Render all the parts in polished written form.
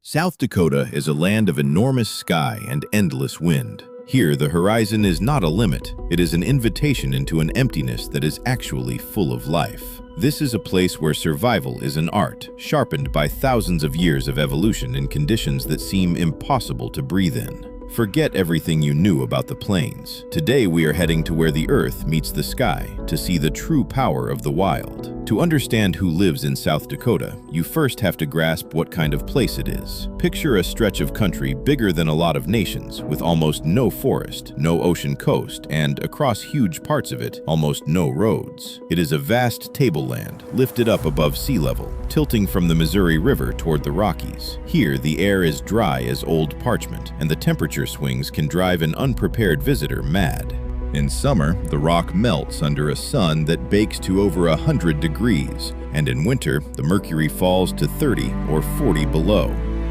South Dakota is a land of enormous sky and endless wind. Here, the horizon is not a limit. It is an invitation into an emptiness that is actually full of life. This is a place where survival is an art, sharpened by thousands of years of evolution in conditions that seem impossible to breathe in. Forget everything you knew about the plains. Today we are heading to where the earth meets the sky to see the true power of the wild. To understand who lives in South Dakota, you first have to grasp what kind of place it is. Picture a stretch of country bigger than a lot of nations, with almost no forest, no ocean coast, and across huge parts of it, almost no roads. It is a vast tableland, lifted up above sea level, tilting from the Missouri River toward the Rockies. Here, the air is dry as old parchment, and the temperature swings can drive an unprepared visitor mad. In summer, the rock melts under a sun that bakes to over 100 degrees, and in winter, the mercury falls to 30 or 40 below.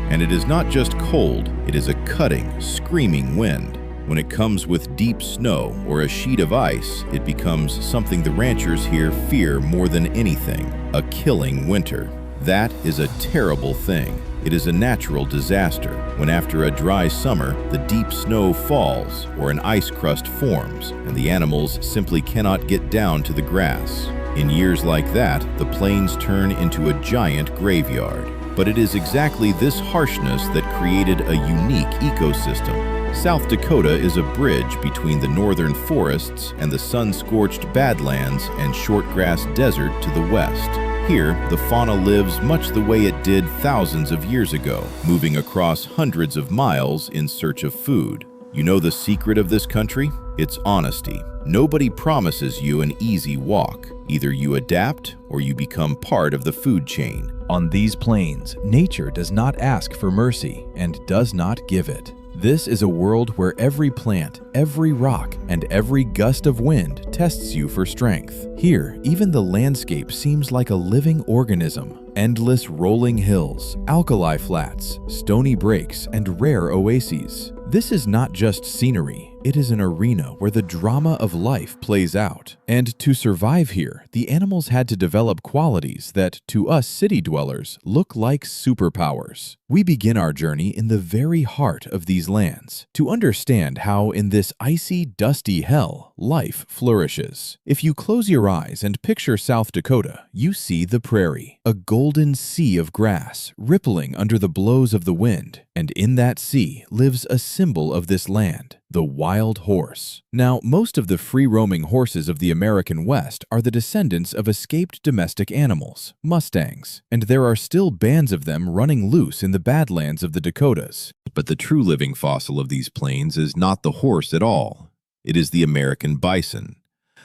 And it is not just cold, it is a cutting, screaming wind. When it comes with deep snow or a sheet of ice, it becomes something the ranchers here fear more than anything: a killing winter. That is a terrible thing. It is a natural disaster when after a dry summer, the deep snow falls or an ice crust forms and the animals simply cannot get down to the grass. In years like that, the plains turn into a giant graveyard. But it is exactly this harshness that created a unique ecosystem. South Dakota is a bridge between the northern forests and the sun-scorched Badlands and shortgrass desert to the west. Here, the fauna lives much the way it did thousands of years ago, moving across hundreds of miles in search of food. You know the secret of this country? It's honesty. Nobody promises you an easy walk. Either you adapt or you become part of the food chain. On these plains, nature does not ask for mercy and does not give it. This is a world where every plant, every rock, and every gust of wind tests you for strength. Here, even the landscape seems like a living organism. Endless rolling hills, alkali flats, stony breaks, and rare oases. This is not just scenery. It is an arena where the drama of life plays out. And to survive here, the animals had to develop qualities that, to us city dwellers, look like superpowers. We begin our journey in the very heart of these lands, to understand how in this icy, dusty hell, life flourishes. If you close your eyes and picture South Dakota, you see the prairie, a golden sea of grass, rippling under the blows of the wind. And in that sea lives a symbol of this land, the wild horse. Now, most of the free-roaming horses of the American West are the descendants of escaped domestic animals, mustangs, and there are still bands of them running loose in the Badlands of the Dakotas. But the true living fossil of these plains is not the horse at all. It is the American bison.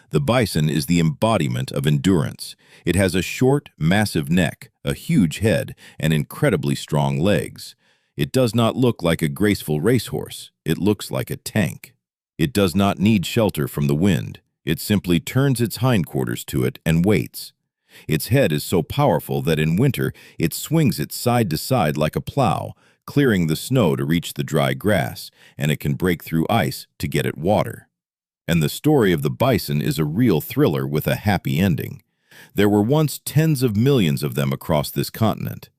The bison is the embodiment of endurance. It has a short, massive neck, a huge head, and incredibly strong legs. It does not look like a graceful racehorse. It looks like a tank. It does not need shelter from the wind. It simply turns its hindquarters to it and waits. Its head is so powerful that in winter it swings it side to side like a plow, clearing the snow to reach the dry grass, and it can break through ice to get at water. And the story of the bison is a real thriller with a happy ending. There were once tens of millions of them across this continent.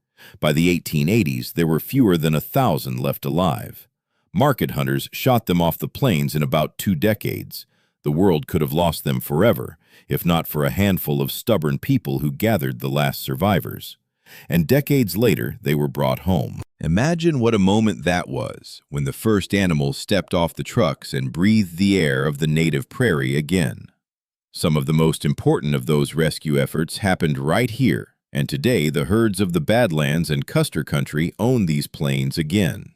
By the 1880s, there were fewer than 1,000 left alive. Market hunters shot them off the plains in about 2 decades. The world could have lost them forever, if not for a handful of stubborn people who gathered the last survivors. And decades later, they were brought home. Imagine what a moment that was, when the first animals stepped off the trucks and breathed the air of the native prairie again. Some of the most important of those rescue efforts happened right here. And today, the herds of the Badlands and Custer country own these plains again.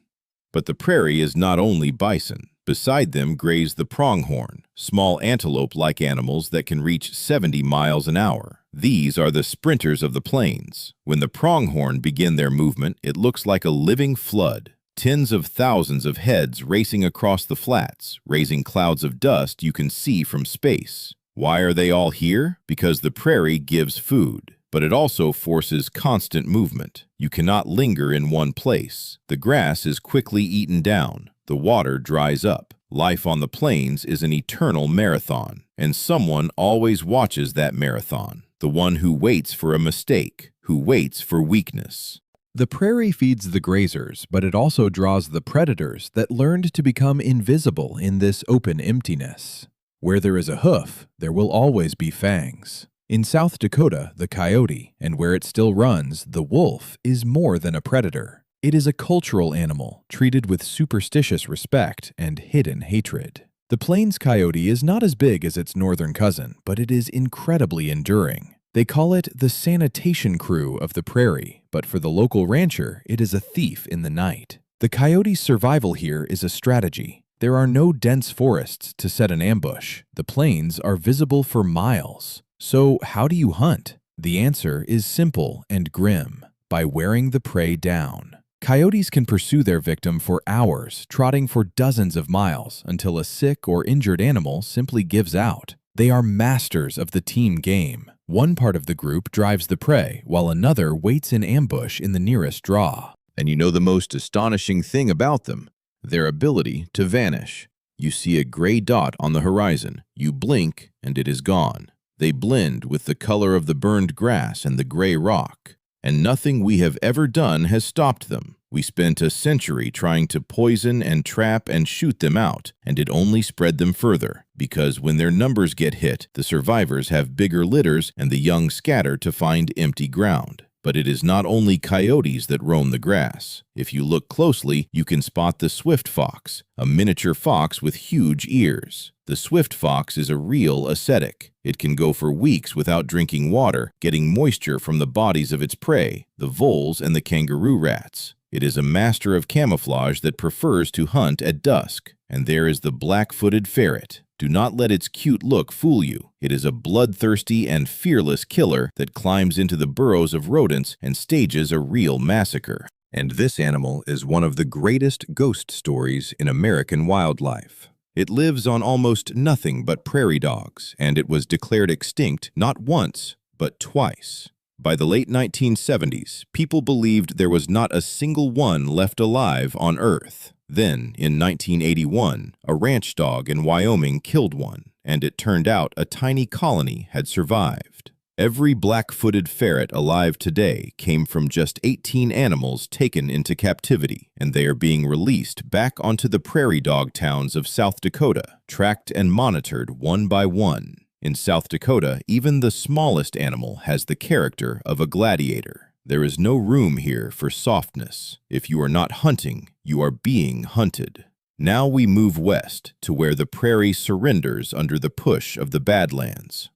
But the prairie is not only bison. Beside them graze the pronghorn, small antelope-like animals that can reach 70 miles an hour. These are the sprinters of the plains. When the pronghorn begin their movement, it looks like a living flood. Tens of thousands of heads racing across the flats, raising clouds of dust you can see from space. Why are they all here? Because the prairie gives food. But it also forces constant movement. You cannot linger in one place. The grass is quickly eaten down. The water dries up. Life on the plains is an eternal marathon, and someone always watches that marathon. The one who waits for a mistake, who waits for weakness. The prairie feeds the grazers, but it also draws the predators that learned to become invisible in this open emptiness. Where there is a hoof, there will always be fangs. In South Dakota, the coyote, and where it still runs, the wolf, is more than a predator. It is a cultural animal, treated with superstitious respect and hidden hatred. The plains coyote is not as big as its northern cousin, but it is incredibly enduring. They call it the sanitation crew of the prairie, but for the local rancher, it is a thief in the night. The coyote's survival here is a strategy. There are no dense forests to set an ambush. The plains are visible for miles. So how do you hunt? The answer is simple and grim: by wearing the prey down. Coyotes can pursue their victim for hours, trotting for dozens of miles until a sick or injured animal simply gives out. They are masters of the team game. One part of the group drives the prey, while another waits in ambush in the nearest draw. And you know the most astonishing thing about them? Their ability to vanish. You see a gray dot on the horizon, you blink, and it is gone. They blend with the color of the burned grass and the gray rock. And nothing we have ever done has stopped them. We spent a century trying to poison and trap and shoot them out, and it only spread them further, because when their numbers get hit, the survivors have bigger litters and the young scatter to find empty ground. But it is not only coyotes that roam the grass. If you look closely, you can spot the swift fox, a miniature fox with huge ears. The swift fox is a real ascetic. It can go for weeks without drinking water, getting moisture from the bodies of its prey, the voles and the kangaroo rats. It is a master of camouflage that prefers to hunt at dusk. And there is the black-footed ferret. Do not let its cute look fool you. It is a bloodthirsty and fearless killer that climbs into the burrows of rodents and stages a real massacre. And this animal is one of the greatest ghost stories in American wildlife. It lives on almost nothing but prairie dogs, and it was declared extinct not once, but twice. By the late 1970s, people believed there was not a single one left alive on Earth. Then, in 1981, a ranch dog in Wyoming killed one, and it turned out a tiny colony had survived. Every black-footed ferret alive today came from just 18 animals taken into captivity, and they are being released back onto the prairie dog towns of South Dakota, tracked and monitored one by one. In South Dakota, even the smallest animal has the character of a gladiator. There is no room here for softness. If you are not hunting, you are being hunted. Now we move west to where the prairie surrenders under the push of the Badlands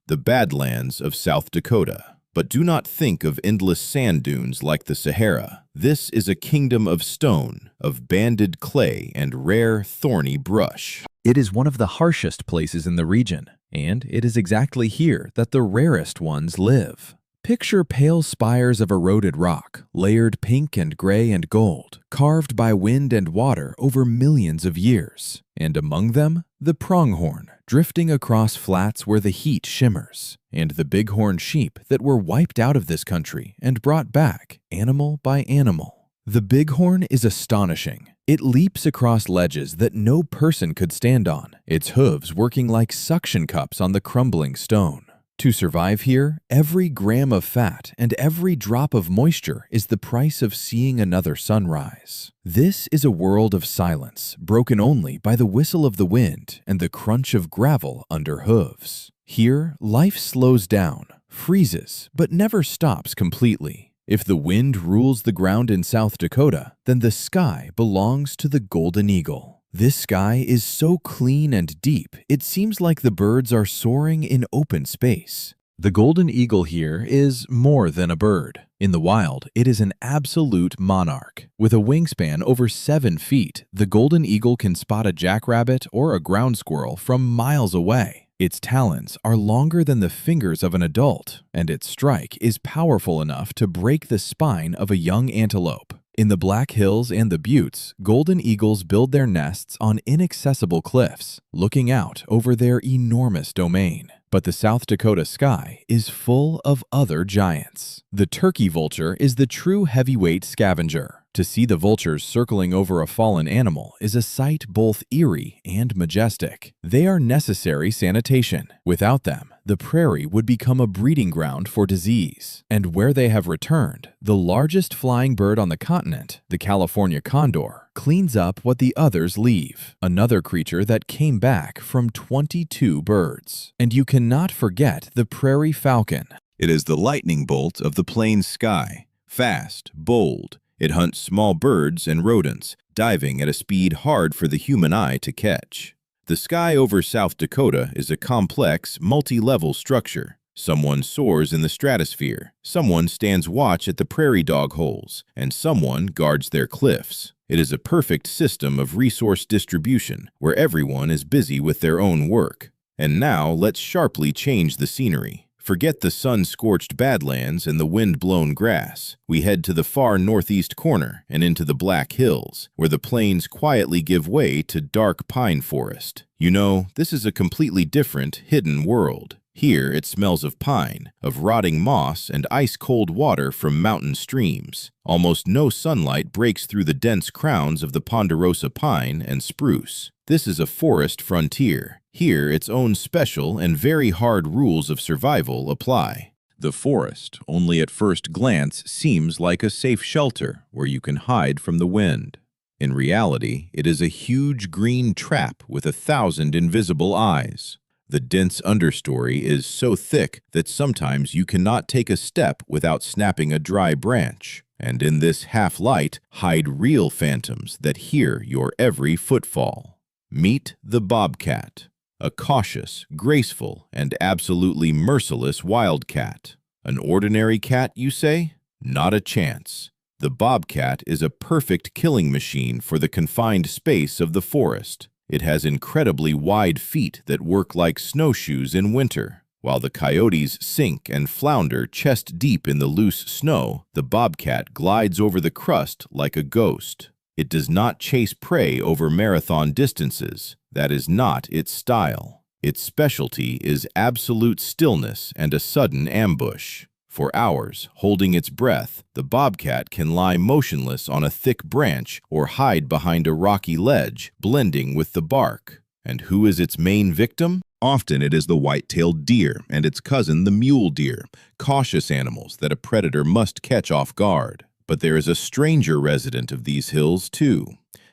of South Dakota. But do not think of endless sand dunes like the Sahara. This is a kingdom of stone, of banded clay and rare, thorny brush. It is one of the harshest places in the region, and it is exactly here that the rarest ones live. Picture pale spires of eroded rock, layered pink and gray and gold, carved by wind and water over millions of years. And among them, the pronghorn, drifting across flats where the heat shimmers, and the bighorn sheep that were wiped out of this country and brought back, animal by animal. The bighorn is astonishing. It leaps across ledges that no person could stand on, its hooves working like suction cups on the crumbling stone. To survive here, every gram of fat and every drop of moisture is the price of seeing another sunrise. This is a world of silence, broken only by the whistle of the wind and the crunch of gravel under hooves. Here, life slows down, freezes, but never stops completely. If the wind rules the ground in South Dakota, then the sky belongs to the golden eagle. This sky is so clean and deep, it seems like the birds are soaring in open space. The golden eagle here is more than a bird. In the wild, it is an absolute monarch. With a wingspan over 7 feet, the golden eagle can spot a jackrabbit or a ground squirrel from miles away. Its talons are longer than the fingers of an adult, and its strike is powerful enough to break the spine of a young antelope. In the Black Hills and the Buttes, golden eagles build their nests on inaccessible cliffs, looking out over their enormous domain. But the South Dakota sky is full of other giants. The turkey vulture is the true heavyweight scavenger. To see the vultures circling over a fallen animal is a sight both eerie and majestic. They are necessary sanitation. Without them, the prairie would become a breeding ground for disease. And where they have returned, the largest flying bird on the continent, the California condor, cleans up what the others leave. Another creature that came back from 22 birds. And you cannot forget the prairie falcon. It is the lightning bolt of the plains sky. Fast, bold, it hunts small birds and rodents, diving at a speed hard for the human eye to catch. The sky over South Dakota is a complex, multi-level structure. Someone soars in the stratosphere, someone stands watch at the prairie dog holes, and someone guards their cliffs. It is a perfect system of resource distribution where everyone is busy with their own work. And now let's sharply change the scenery. Forget the sun-scorched Badlands and the wind-blown grass. We head to the far northeast corner and into the Black Hills, where the plains quietly give way to dark pine forest. You know, this is a completely different, hidden world. Here it smells of pine, of rotting moss and ice-cold water from mountain streams. Almost no sunlight breaks through the dense crowns of the ponderosa pine and spruce. This is a forest frontier. Here, its own special and very hard rules of survival apply. The forest, only at first glance, seems like a safe shelter where you can hide from the wind. In reality, it is a huge green trap with 1,000 invisible eyes. The dense understory is so thick that sometimes you cannot take a step without snapping a dry branch. And in this half-light hide real phantoms that hear your every footfall. Meet the bobcat, a cautious, graceful, and absolutely merciless wildcat. An ordinary cat, you say? Not a chance. The bobcat is a perfect killing machine for the confined space of the forest. It has incredibly wide feet that work like snowshoes in winter. While the coyotes sink and flounder chest deep in the loose snow, the bobcat glides over the crust like a ghost. It does not chase prey over marathon distances. That is not its style. Its specialty is absolute stillness and a sudden ambush. For hours, holding its breath, the bobcat can lie motionless on a thick branch or hide behind a rocky ledge, blending with the bark. And who is its main victim? Often it is the white-tailed deer and its cousin the mule deer, cautious animals that a predator must catch off guard. But there is a stranger resident of these hills, too.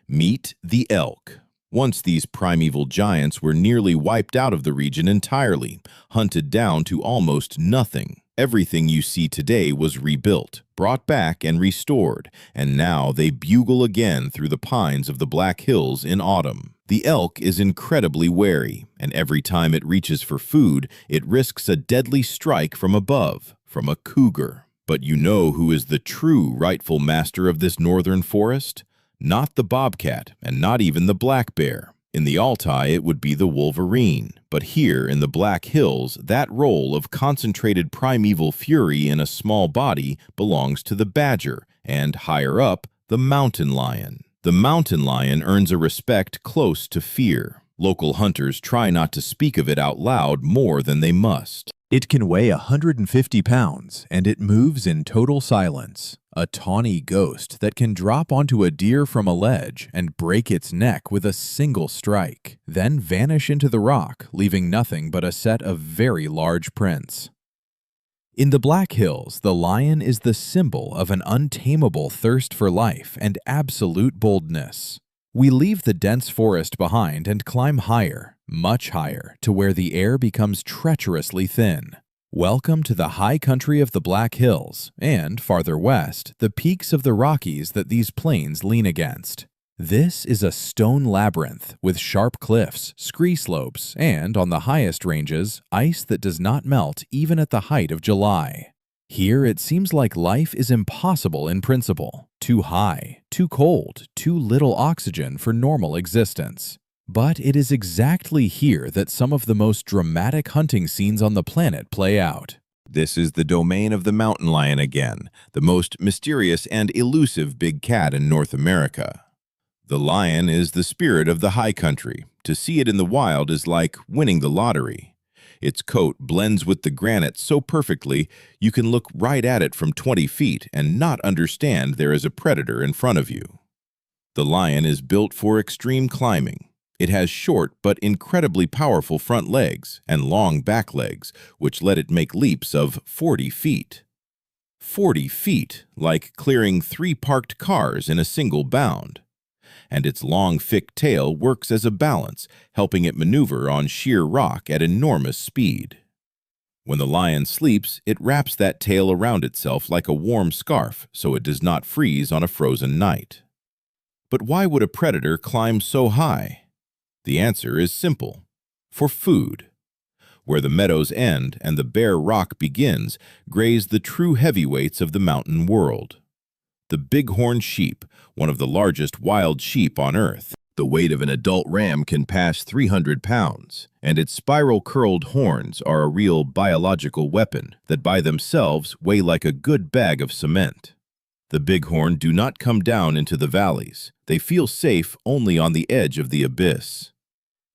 Meet the elk. Once these primeval giants were nearly wiped out of the region entirely, hunted down to almost nothing. Everything you see today was rebuilt, brought back and restored, and now they bugle again through the pines of the Black Hills in autumn. The elk is incredibly wary, and every time it reaches for food, it risks a deadly strike from above, from a cougar. But you know who is the true rightful master of this northern forest? Not the bobcat, and not even the black bear. In the Altai, it would be the wolverine. But here in the Black Hills, that role of concentrated primeval fury in a small body belongs to the badger, and higher up, the mountain lion. The mountain lion earns a respect close to fear. Local hunters try not to speak of it out loud more than they must. It can weigh 150 pounds, and it moves in total silence. A tawny ghost that can drop onto a deer from a ledge and break its neck with a single strike, then vanish into the rock, leaving nothing but a set of very large prints. In the Black Hills, the lion is the symbol of an untamable thirst for life and absolute boldness. We leave the dense forest behind and climb higher, much higher, to where the air becomes treacherously thin. Welcome to the high country of the Black Hills, and, farther west, the peaks of the Rockies that these plains lean against. This is a stone labyrinth with sharp cliffs, scree slopes, and, on the highest ranges, ice that does not melt even at the height of July. Here it seems like life is impossible in principle. Too high, too cold, too little oxygen for normal existence. But it is exactly here that some of the most dramatic hunting scenes on the planet play out. This is the domain of the mountain lion again, the most mysterious and elusive big cat in North America. The lion is the spirit of the high country. To see it in the wild is like winning the lottery. Its coat blends with the granite so perfectly you can look right at it from 20 feet and not understand there is a predator in front of you. The lion is built for extreme climbing. It has short but incredibly powerful front legs and long back legs, which let it make leaps of 40 feet. 40 feet, like clearing 3 parked cars in a single bound. And its long, thick tail works as a balance, helping it maneuver on sheer rock at enormous speed. When the lion sleeps, it wraps that tail around itself like a warm scarf so it does not freeze on a frozen night. But why would a predator climb so high? The answer is simple: for food. Where the meadows end and the bare rock begins, graze the true heavyweights of the mountain world. The bighorn sheep, one of the largest wild sheep on Earth. The weight of an adult ram can pass 300 pounds, and its spiral-curled horns are a real biological weapon that by themselves weigh like a good bag of cement. The bighorn do not come down into the valleys. They feel safe only on the edge of the abyss.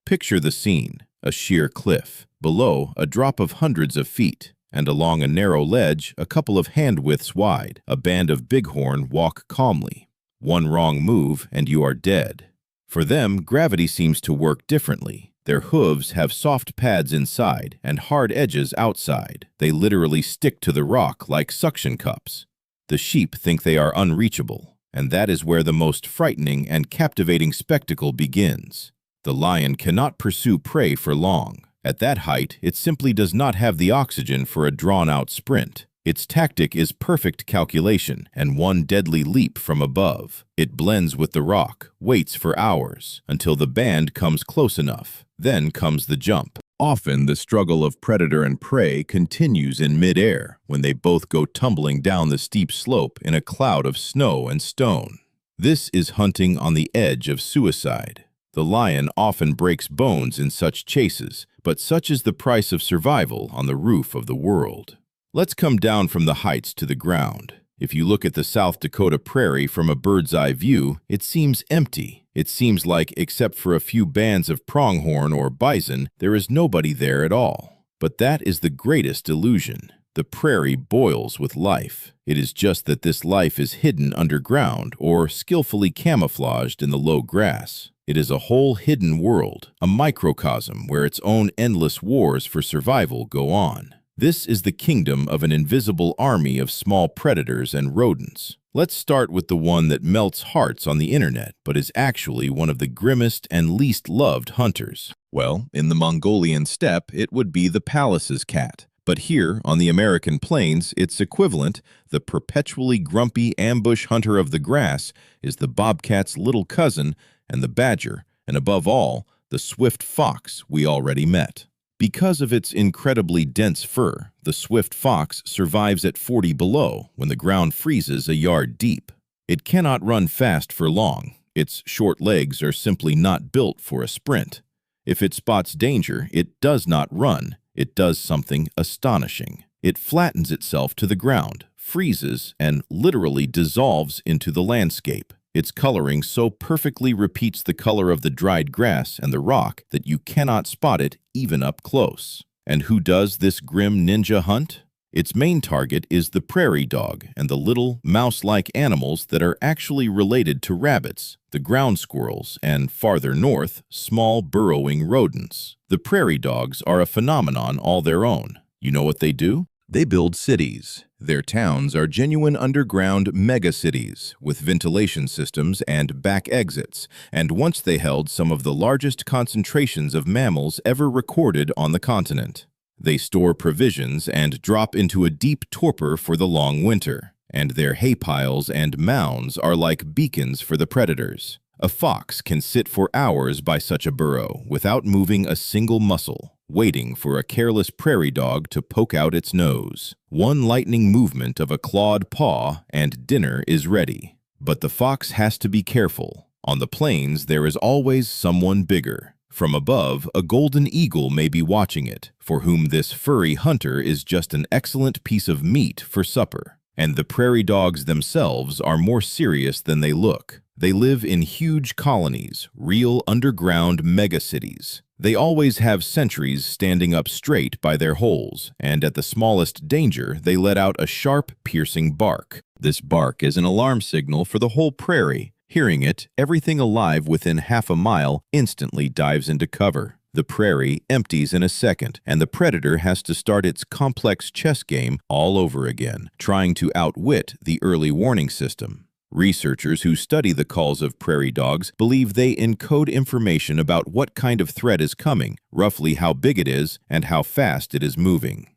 Picture the scene: a sheer cliff, below a drop of hundreds of feet, and along a narrow ledge a couple of hand-widths wide, a band of bighorn walk calmly. One wrong move and you are dead. For them, gravity seems to work differently. Their hooves have soft pads inside and hard edges outside. They literally stick to the rock like suction cups. The sheep think they are unreachable, and that is where the most frightening and captivating spectacle begins. The lion cannot pursue prey for long. At that height, it simply does not have the oxygen for a drawn-out sprint. Its tactic is perfect calculation and one deadly leap from above. It blends with the rock, waits for hours, until the band comes close enough. Then comes the jump. Often, the struggle of predator and prey continues in midair, when they both go tumbling down the steep slope in a cloud of snow and stone. This is hunting on the edge of suicide. The lion often breaks bones in such chases, but such is the price of survival on the roof of the world. Let's come down from the heights to the ground. If you look at the South Dakota prairie from a bird's-eye view, it seems empty. It seems like, except for a few bands of pronghorn or bison, there is nobody there at all. But that is the greatest illusion. The prairie boils with life. It is just that this life is hidden underground or skillfully camouflaged in the low grass. It is a whole hidden world, a microcosm where its own endless wars for survival go on. This is the kingdom of an invisible army of small predators and rodents. Let's start with the one that melts hearts on the internet, but is actually one of the grimmest and least loved hunters. Well, in the Mongolian steppe, it would be the Pallas's cat. But here, on the American plains, its equivalent, the perpetually grumpy ambush hunter of the grass, is the bobcat's little cousin and the badger, and above all, the swift fox we already met. Because of its incredibly dense fur, the swift fox survives at 40 below when the ground freezes a yard deep. It cannot run fast for long. Its short legs are simply not built for a sprint. If it spots danger, it does not run. It does something astonishing. It flattens itself to the ground, freezes, and literally dissolves into the landscape. Its coloring so perfectly repeats the color of the dried grass and the rock that you cannot spot it even up close. And who does this grim ninja hunt? Its main target is the prairie dog and the little mouse-like animals that are actually related to rabbits, the ground squirrels, and farther north, small burrowing rodents. The prairie dogs are a phenomenon all their own. You know what they do? They build cities. Their towns are genuine underground megacities with ventilation systems and back exits, and once they held some of the largest concentrations of mammals ever recorded on the continent. They store provisions and drop into a deep torpor for the long winter, and their hay piles and mounds are like beacons for the predators. A fox can sit for hours by such a burrow without moving a single muscle, waiting for a careless prairie dog to poke out its nose. One lightning movement of a clawed paw and dinner is ready. But the fox has to be careful. On the plains, there is always someone bigger. From above, a golden eagle may be watching it, for whom this furry hunter is just an excellent piece of meat for supper. And the prairie dogs themselves are more serious than they look. They live in huge colonies, real underground megacities. They always have sentries standing up straight by their holes, and at the smallest danger, they let out a sharp, piercing bark. This bark is an alarm signal for the whole prairie. Hearing it, everything alive within half a mile instantly dives into cover. The prairie empties in a second, and the predator has to start its complex chess game all over again, trying to outwit the early warning system. Researchers who study the calls of prairie dogs believe they encode information about what kind of threat is coming, roughly how big it is, and how fast it is moving.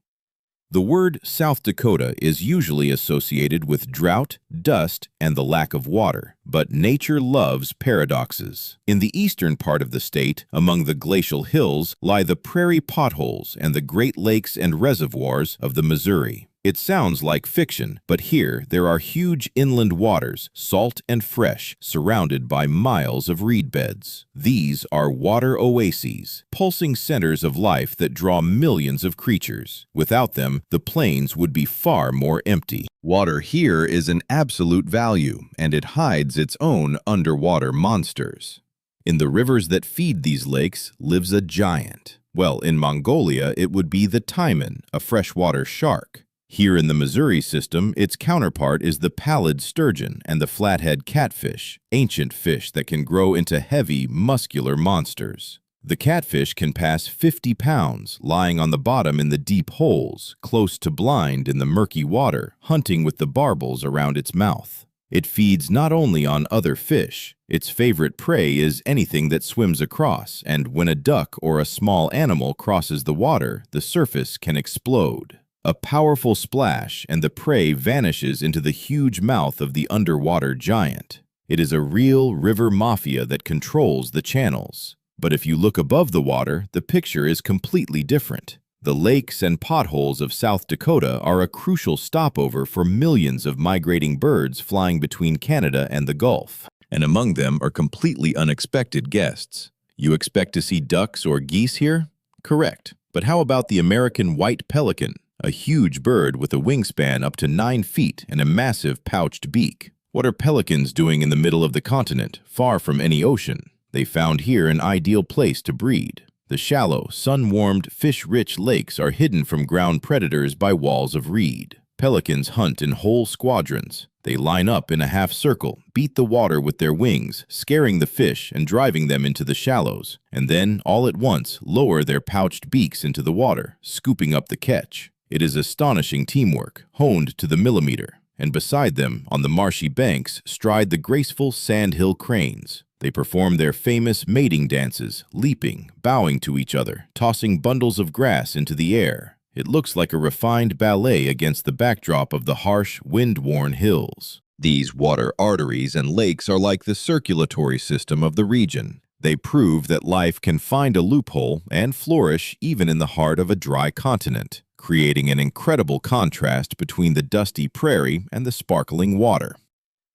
The word South Dakota is usually associated with drought, dust, and the lack of water, but nature loves paradoxes. In the eastern part of the state, among the glacial hills, lie the prairie potholes and the Great Lakes and reservoirs of the Missouri. It sounds like fiction, but here there are huge inland waters, salt and fresh, surrounded by miles of reed beds. These are water oases, pulsing centers of life that draw millions of creatures. Without them, the plains would be far more empty. Water here is an absolute value, and it hides its own underwater monsters. In the rivers that feed these lakes lives a giant. Well, in Mongolia, it would be the taimen, a freshwater shark. Here in the Missouri system, its counterpart is the pallid sturgeon and the flathead catfish, ancient fish that can grow into heavy, muscular monsters. The catfish can pass 50 pounds, lying on the bottom in the deep holes, close to blind in the murky water, hunting with the barbels around its mouth. It feeds not only on other fish. Its favorite prey is anything that swims across, and when a duck or a small animal crosses the water, the surface can explode. A powerful splash, and the prey vanishes into the huge mouth of the underwater giant. It is a real river mafia that controls the channels. But if you look above the water, the picture is completely different. The lakes and potholes of South Dakota are a crucial stopover for millions of migrating birds flying between Canada and the Gulf. And among them are completely unexpected guests. You expect to see ducks or geese here? Correct. But how about the American white pelican? A huge bird with a wingspan up to 9 feet and a massive pouched beak. What are pelicans doing in the middle of the continent, far from any ocean? They found here an ideal place to breed. The shallow, sun-warmed, fish-rich lakes are hidden from ground predators by walls of reed. Pelicans hunt in whole squadrons. They line up in a half circle, beat the water with their wings, scaring the fish and driving them into the shallows, and then, all at once, lower their pouched beaks into the water, scooping up the catch. It is astonishing teamwork, honed to the millimeter, and beside them, on the marshy banks, stride the graceful sandhill cranes. They perform their famous mating dances, leaping, bowing to each other, tossing bundles of grass into the air. It looks like a refined ballet against the backdrop of the harsh, wind-worn hills. These water arteries and lakes are like the circulatory system of the region. They prove that life can find a loophole and flourish even in the heart of a dry continent, creating an incredible contrast between the dusty prairie and the sparkling water.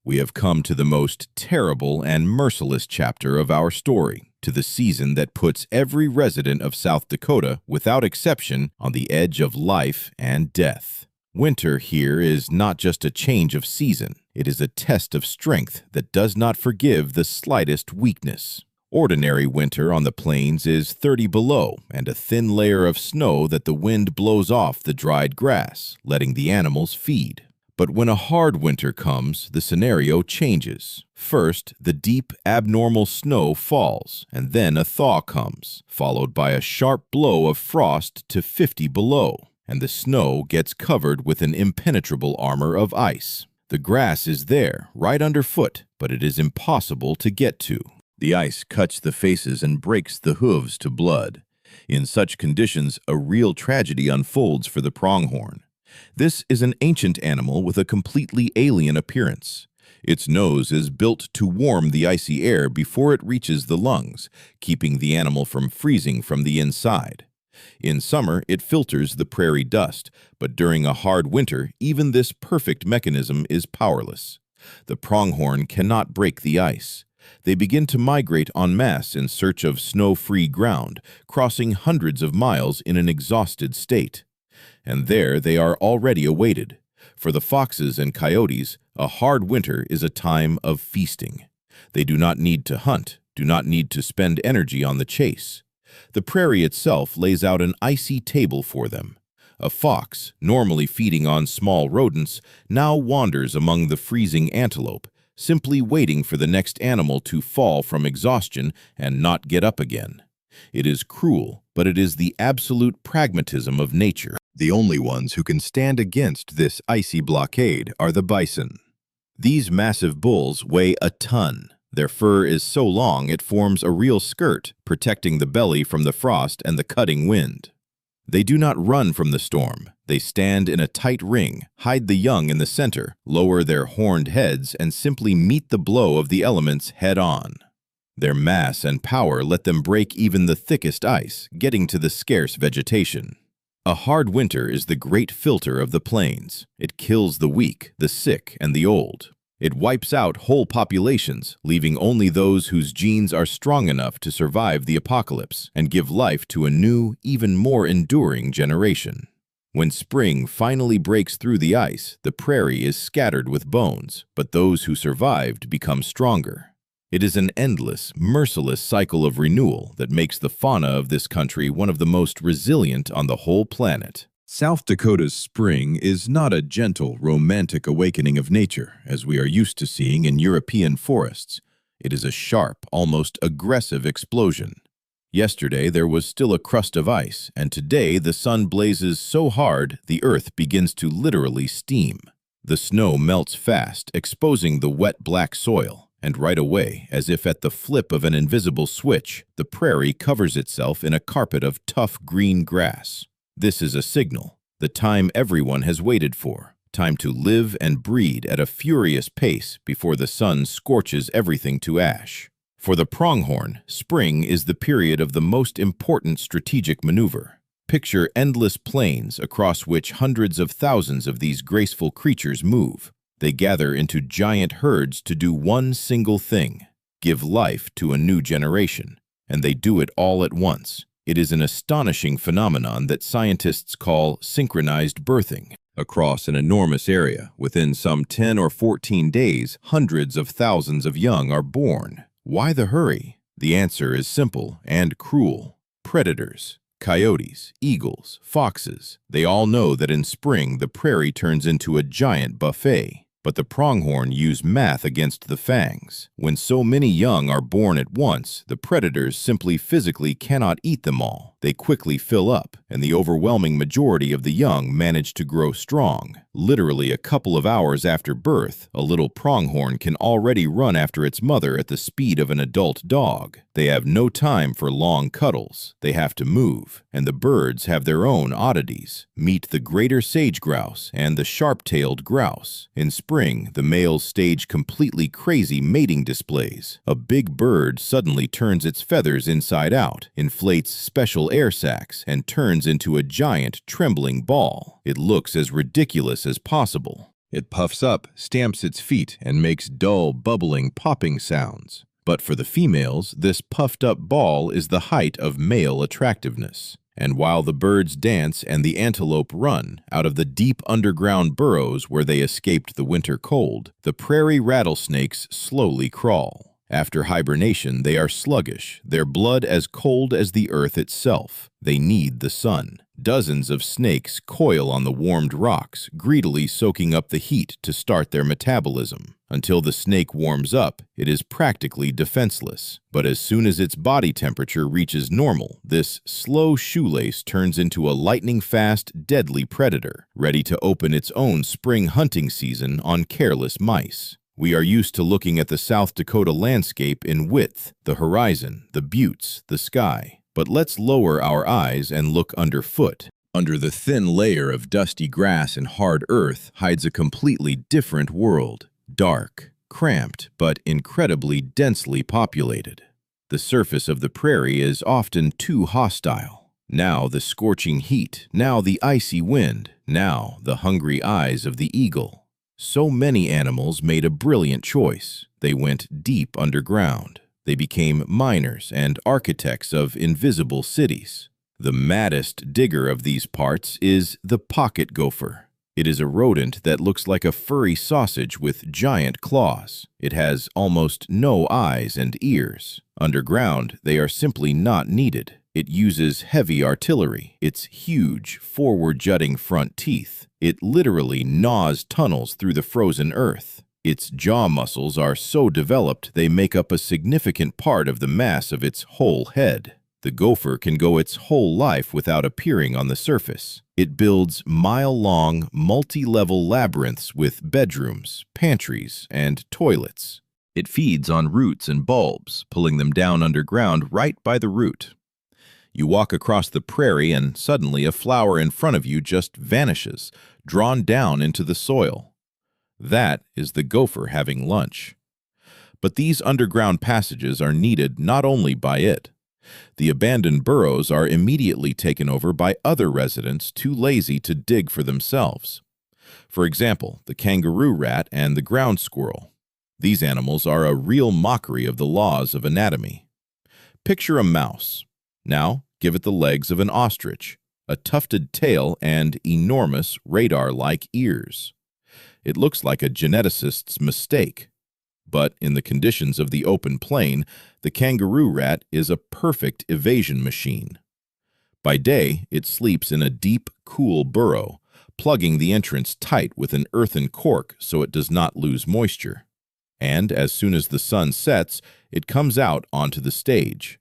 We have come to the most terrible and merciless chapter of our story, to the season that puts every resident of South Dakota, without exception, on the edge of life and death. Winter here is not just a change of season, it is a test of strength that does not forgive the slightest weakness. Ordinary winter on the plains is 30 below and a thin layer of snow that the wind blows off the dried grass, letting the animals feed. But when a hard winter comes, the scenario changes. First, the deep, abnormal snow falls, and then a thaw comes, followed by a sharp blow of frost to 50 below, and the snow gets covered with an impenetrable armor of ice. The grass is there, right underfoot, but it is impossible to get to. The ice cuts the faces and breaks the hooves to blood. In such conditions, a real tragedy unfolds for the pronghorn. This is an ancient animal with a completely alien appearance. Its nose is built to warm the icy air before it reaches the lungs, keeping the animal from freezing from the inside. In summer, it filters the prairie dust, but during a hard winter, even this perfect mechanism is powerless. The pronghorn cannot break the ice. They begin to migrate en masse in search of snow-free ground, crossing hundreds of miles in an exhausted state. And there they are already awaited. For the foxes and coyotes, a hard winter is a time of feasting. They do not need to hunt, do not need to spend energy on the chase. The prairie itself lays out an icy table for them. A fox, normally feeding on small rodents, now wanders among the freezing antelope, simply waiting for the next animal to fall from exhaustion and not get up again. It is cruel, but it is the absolute pragmatism of nature. The only ones who can stand against this icy blockade are the bison. These massive bulls weigh a ton. Their fur is so long it forms a real skirt, protecting the belly from the frost and the cutting wind. They do not run from the storm. They stand in a tight ring, hide the young in the center, lower their horned heads, and simply meet the blow of the elements head-on. Their mass and power let them break even the thickest ice, getting to the scarce vegetation. A hard winter is the great filter of the plains. It kills the weak, the sick, and the old. It wipes out whole populations, leaving only those whose genes are strong enough to survive the apocalypse and give life to a new, even more enduring generation. When spring finally breaks through the ice, the prairie is scattered with bones, but those who survived become stronger. It is an endless, merciless cycle of renewal that makes the fauna of this country one of the most resilient on the whole planet. South Dakota's spring is not a gentle, romantic awakening of nature, as we are used to seeing in European forests. It is a sharp, almost aggressive explosion. Yesterday there was still a crust of ice, and today the sun blazes so hard the earth begins to literally steam. The snow melts fast, exposing the wet black soil. And right away, as if at the flip of an invisible switch, the prairie covers itself in a carpet of tough green grass. This is a signal, the time everyone has waited for, time to live and breed at a furious pace before the sun scorches everything to ash. For the pronghorn, spring is the period of the most important strategic maneuver. Picture endless plains across which hundreds of thousands of these graceful creatures move. They gather into giant herds to do one single thing: give life to a new generation. And they do it all at once. It is an astonishing phenomenon that scientists call synchronized birthing. Across an enormous area, within some 10 or 14 days, hundreds of thousands of young are born. Why the hurry? The answer is simple and cruel. Predators. Coyotes, eagles, foxes, they all know that in spring the prairie turns into a giant buffet. But the pronghorn use math against the fangs. When so many young are born at once, the predators simply physically cannot eat them all. They quickly fill up, and the overwhelming majority of the young manage to grow strong. Literally a couple of hours after birth, a little pronghorn can already run after its mother at the speed of an adult dog. They have no time for long cuddles. They have to move, and the birds have their own oddities. Meet the greater sage grouse and the sharp-tailed grouse. In spring, the males stage completely crazy mating displays. A big bird suddenly turns its feathers inside out, inflates special air sacs, and turns into a giant, trembling ball. It looks as ridiculous as possible. It puffs up, stamps its feet, and makes dull, bubbling, popping sounds. But for the females, this puffed-up ball is the height of male attractiveness. And while the birds dance and the antelope run, out of the deep underground burrows where they escaped the winter cold, the prairie rattlesnakes slowly crawl. After hibernation, they are sluggish, their blood as cold as the earth itself. They need the sun. Dozens of snakes coil on the warmed rocks, greedily soaking up the heat to start their metabolism. Until the snake warms up, it is practically defenseless. But as soon as its body temperature reaches normal, this slow shoelace turns into a lightning-fast, deadly predator, ready to open its own spring hunting season on careless mice. We are used to looking at the South Dakota landscape in width, the horizon, the buttes, the sky. But let's lower our eyes and look underfoot. Under the thin layer of dusty grass and hard earth hides a completely different world. Dark, cramped, but incredibly densely populated. The surface of the prairie is often too hostile. Now the scorching heat, now the icy wind, now the hungry eyes of the eagle. So many animals made a brilliant choice. They went deep underground. They became miners and architects of invisible cities. The maddest digger of these parts is the pocket gopher. It is a rodent that looks like a furry sausage with giant claws. It has almost no eyes and ears. Underground, they are simply not needed. It uses heavy artillery, its huge, forward-jutting front teeth. It literally gnaws tunnels through the frozen earth. Its jaw muscles are so developed they make up a significant part of the mass of its whole head. The gopher can go its whole life without appearing on the surface. It builds mile-long, multi-level labyrinths with bedrooms, pantries, and toilets. It feeds on roots and bulbs, pulling them down underground right by the root. You walk across the prairie and suddenly a flower in front of you just vanishes, drawn down into the soil. That is the gopher having lunch. But these underground passages are needed not only by it. The abandoned burrows are immediately taken over by other residents too lazy to dig for themselves. For example, the kangaroo rat and the ground squirrel. These animals are a real mockery of the laws of anatomy. Picture a mouse. Now, give it the legs of an ostrich, a tufted tail, and enormous radar-like ears. It looks like a geneticist's mistake. But in the conditions of the open plain, the kangaroo rat is a perfect evasion machine. By day, it sleeps in a deep, cool burrow, plugging the entrance tight with an earthen cork so it does not lose moisture. And as soon as the sun sets, it comes out onto the stage.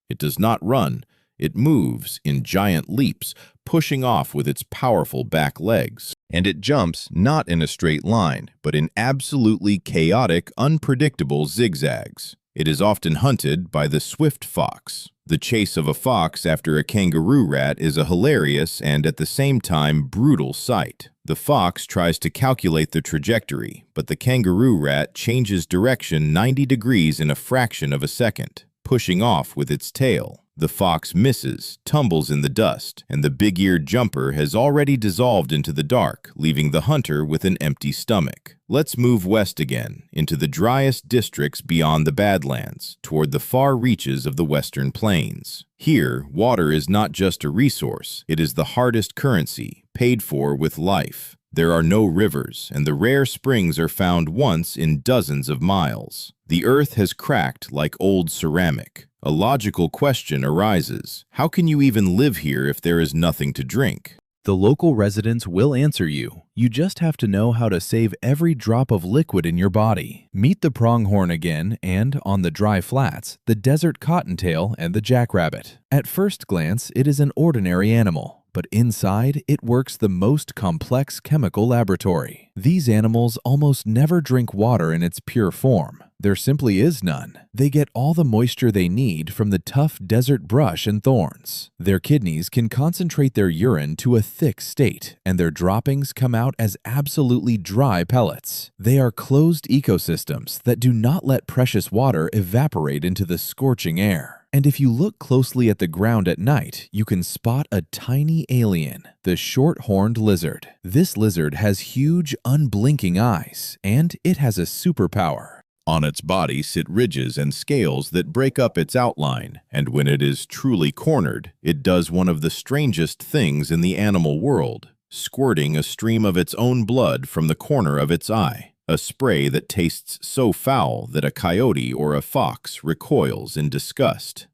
It does not run. It moves in giant leaps, pushing off with its powerful back legs. And it jumps not in a straight line, but in absolutely chaotic, unpredictable zigzags. It is often hunted by the swift fox. The chase of a fox after a kangaroo rat is a hilarious and at the same time brutal sight. The fox tries to calculate the trajectory, but the kangaroo rat changes direction 90 degrees in a fraction of a second, pushing off with its tail. The fox misses, tumbles in the dust, and the big-eared jumper has already dissolved into the dark, leaving the hunter with an empty stomach. Let's move west again, into the driest districts beyond the Badlands, toward the far reaches of the western plains. Here, water is not just a resource, it is the hardest currency, paid for with life. There are no rivers, and the rare springs are found once in dozens of miles. The earth has cracked like old ceramic. A logical question arises. How can you even live here if there is nothing to drink? The local residents will answer you. You just have to know how to save every drop of liquid in your body. Meet the pronghorn again and, on the dry flats, the desert cottontail and the jackrabbit. At first glance, it is an ordinary animal. But inside, it works the most complex chemical laboratory. These animals almost never drink water in its pure form. There simply is none. They get all the moisture they need from the tough desert brush and thorns. Their kidneys can concentrate their urine to a thick state, and their droppings come out as absolutely dry pellets. They are closed ecosystems that do not let precious water evaporate into the scorching air. And if you look closely at the ground at night, you can spot a tiny alien, the short-horned lizard. This lizard has huge, unblinking eyes, and it has a superpower. On its body sit ridges and scales that break up its outline, and when it is truly cornered, it does one of the strangest things in the animal world, squirting a stream of its own blood from the corner of its eye. A spray that tastes so foul that a coyote or a fox recoils in disgust.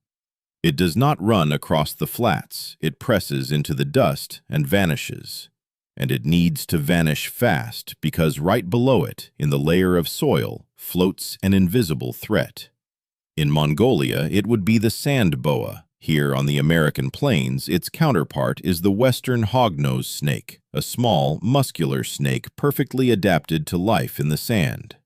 It does not run across the flats, it presses into the dust and vanishes. And it needs to vanish fast because right below it, in the layer of soil, floats an invisible threat. In Mongolia, it would be the sand boa. Here on the American plains, its counterpart is the western hognose snake, a small, muscular snake perfectly adapted to life in the sand.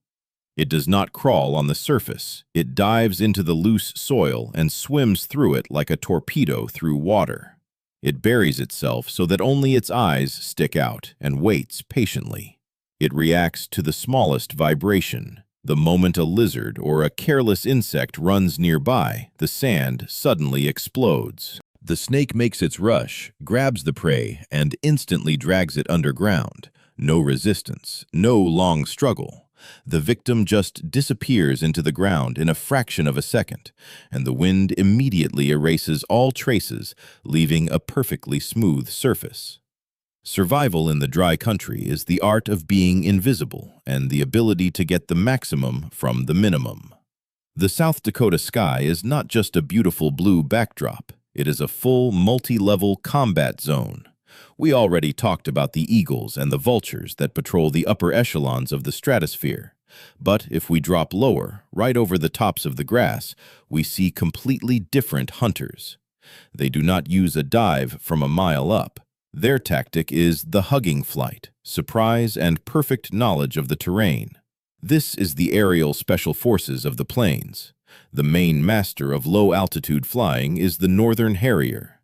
It does not crawl on the surface. It dives into the loose soil and swims through it like a torpedo through water. It buries itself so that only its eyes stick out and waits patiently. It reacts to the smallest vibration. The moment a lizard or a careless insect runs nearby, the sand suddenly explodes. The snake makes its rush, grabs the prey, and instantly drags it underground. No resistance, no long struggle. The victim just disappears into the ground in a fraction of a second, and the wind immediately erases all traces, leaving a perfectly smooth surface. Survival in the dry country is the art of being invisible and the ability to get the maximum from the minimum. The South Dakota sky is not just a beautiful blue backdrop. It is a full, multi-level combat zone. We already talked about the eagles and the vultures that patrol the upper echelons of the stratosphere. But if we drop lower, right over the tops of the grass, we see completely different hunters. They do not use a dive from a mile up. Their tactic is the hugging flight, surprise and perfect knowledge of the terrain. This is the aerial special forces of the plains. The main master of low-altitude flying is the northern harrier.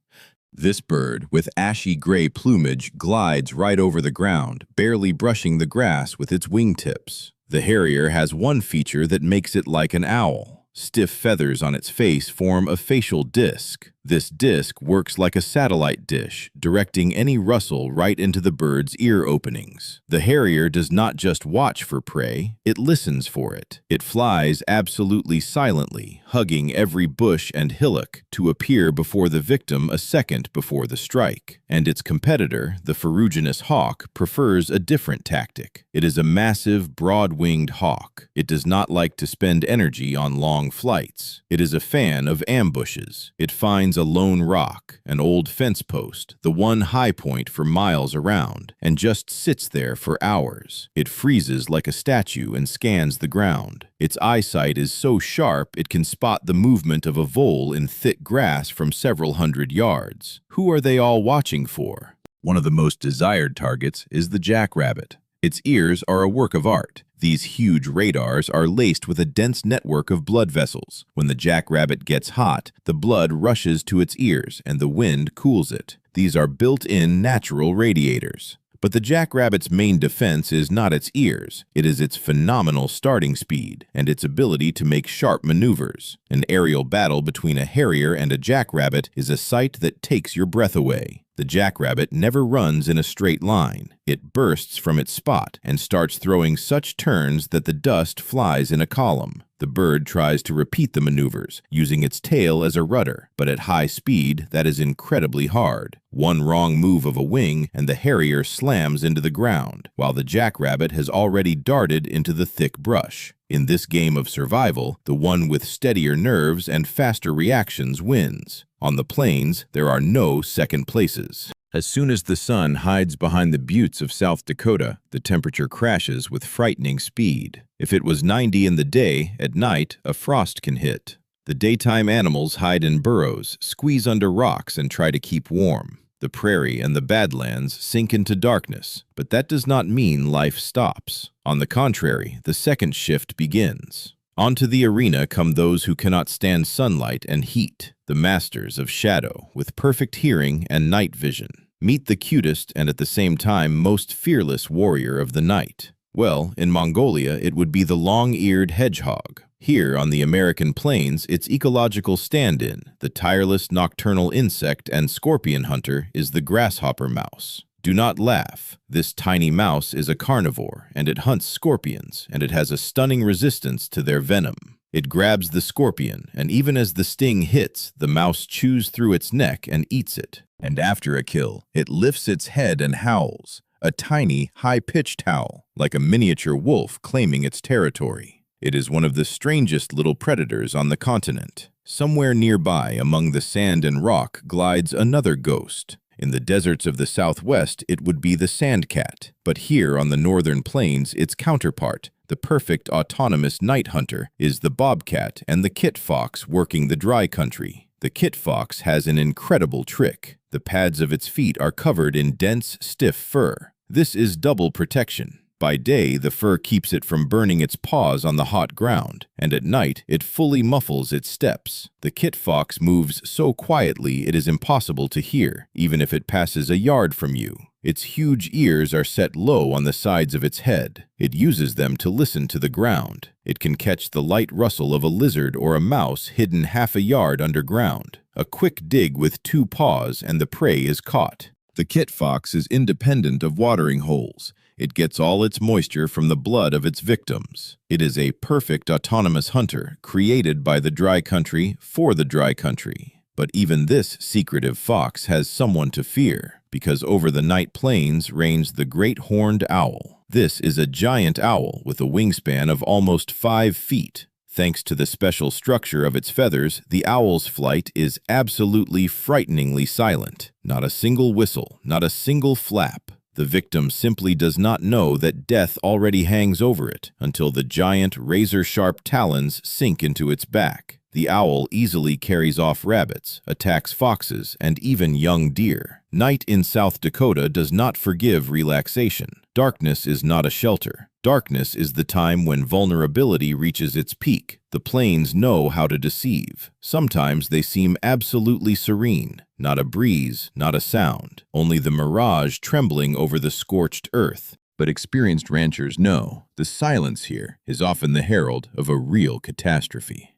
This bird, with ashy gray plumage, glides right over the ground, barely brushing the grass with its wingtips. The harrier has one feature that makes it like an owl. Stiff feathers on its face form a facial disc. This disc works like a satellite dish, directing any rustle right into the bird's ear openings. The harrier does not just watch for prey, it listens for it. It flies absolutely silently, hugging every bush and hillock to appear before the victim a second before the strike. And its competitor, the ferruginous hawk, prefers a different tactic. It is a massive, broad-winged hawk. It does not like to spend energy on long flights. It is a fan of ambushes. It finds a lone rock, an old fence post, the one high point for miles around, and just sits there for hours. It freezes like a statue and scans the ground. Its eyesight is so sharp it can spot the movement of a vole in thick grass from several hundred yards. Who are they all watching for? One of the most desired targets is the jackrabbit. Its ears are a work of art. These huge radars are laced with a dense network of blood vessels. When the jackrabbit gets hot, the blood rushes to its ears and the wind cools it. These are built-in natural radiators. But the jackrabbit's main defense is not its ears. It is its phenomenal starting speed and its ability to make sharp maneuvers. An aerial battle between a harrier and a jackrabbit is a sight that takes your breath away. The jackrabbit never runs in a straight line. It bursts from its spot and starts throwing such turns that the dust flies in a column. The bird tries to repeat the maneuvers, using its tail as a rudder, but at high speed, that is incredibly hard. One wrong move of a wing and the harrier slams into the ground, while the jackrabbit has already darted into the thick brush. In this game of survival, the one with steadier nerves and faster reactions wins. On the plains, there are no second places. As soon as the sun hides behind the buttes of South Dakota, the temperature crashes with frightening speed. If it was 90 in the day, at night, a frost can hit. The daytime animals hide in burrows, squeeze under rocks, and try to keep warm. The prairie and the Badlands sink into darkness, but that does not mean life stops. On the contrary, the second shift begins. Onto the arena come those who cannot stand sunlight and heat, the masters of shadow, with perfect hearing and night vision. Meet the cutest and at the same time most fearless warrior of the night. Well, in Mongolia, it would be the long-eared hedgehog. Here on the American plains, its ecological stand-in, the tireless nocturnal insect and scorpion hunter, is the grasshopper mouse. Do not laugh. This tiny mouse is a carnivore, and it hunts scorpions, and it has a stunning resistance to their venom. It grabs the scorpion, and even as the sting hits, the mouse chews through its neck and eats it. And after a kill, it lifts its head and howls, a tiny, high-pitched howl, like a miniature wolf claiming its territory. It is one of the strangest little predators on the continent. Somewhere nearby, among the sand and rock, glides another ghost. In the deserts of the Southwest, it would be the sand cat, but here on the northern plains, its counterpart, the perfect autonomous night hunter, is the bobcat and the kit fox working the dry country. The kit fox has an incredible trick. The pads of its feet are covered in dense, stiff fur. This is double protection. By day, the fur keeps it from burning its paws on the hot ground, and at night, it fully muffles its steps. The kit fox moves so quietly it is impossible to hear, even if it passes a yard from you. Its huge ears are set low on the sides of its head. It uses them to listen to the ground. It can catch the light rustle of a lizard or a mouse hidden half a yard underground. A quick dig with two paws and the prey is caught. The kit fox is independent of watering holes. It gets all its moisture from the blood of its victims. It is a perfect autonomous hunter, created by the dry country for the dry country. But even this secretive fox has someone to fear, because over the night plains reigns the great horned owl. This is a giant owl with a wingspan of almost 5 feet. Thanks to the special structure of its feathers, the owl's flight is absolutely frighteningly silent. Not a single whistle, not a single flap. The victim simply does not know that death already hangs over it until the giant, razor-sharp talons sink into its back. The owl easily carries off rabbits, attacks foxes, and even young deer. Night in South Dakota does not forgive relaxation. Darkness is not a shelter. Darkness is the time when vulnerability reaches its peak. The plains know how to deceive. Sometimes they seem absolutely serene. Not a breeze, not a sound. Only the mirage trembling over the scorched earth. But experienced ranchers know the silence here is often the herald of a real catastrophe.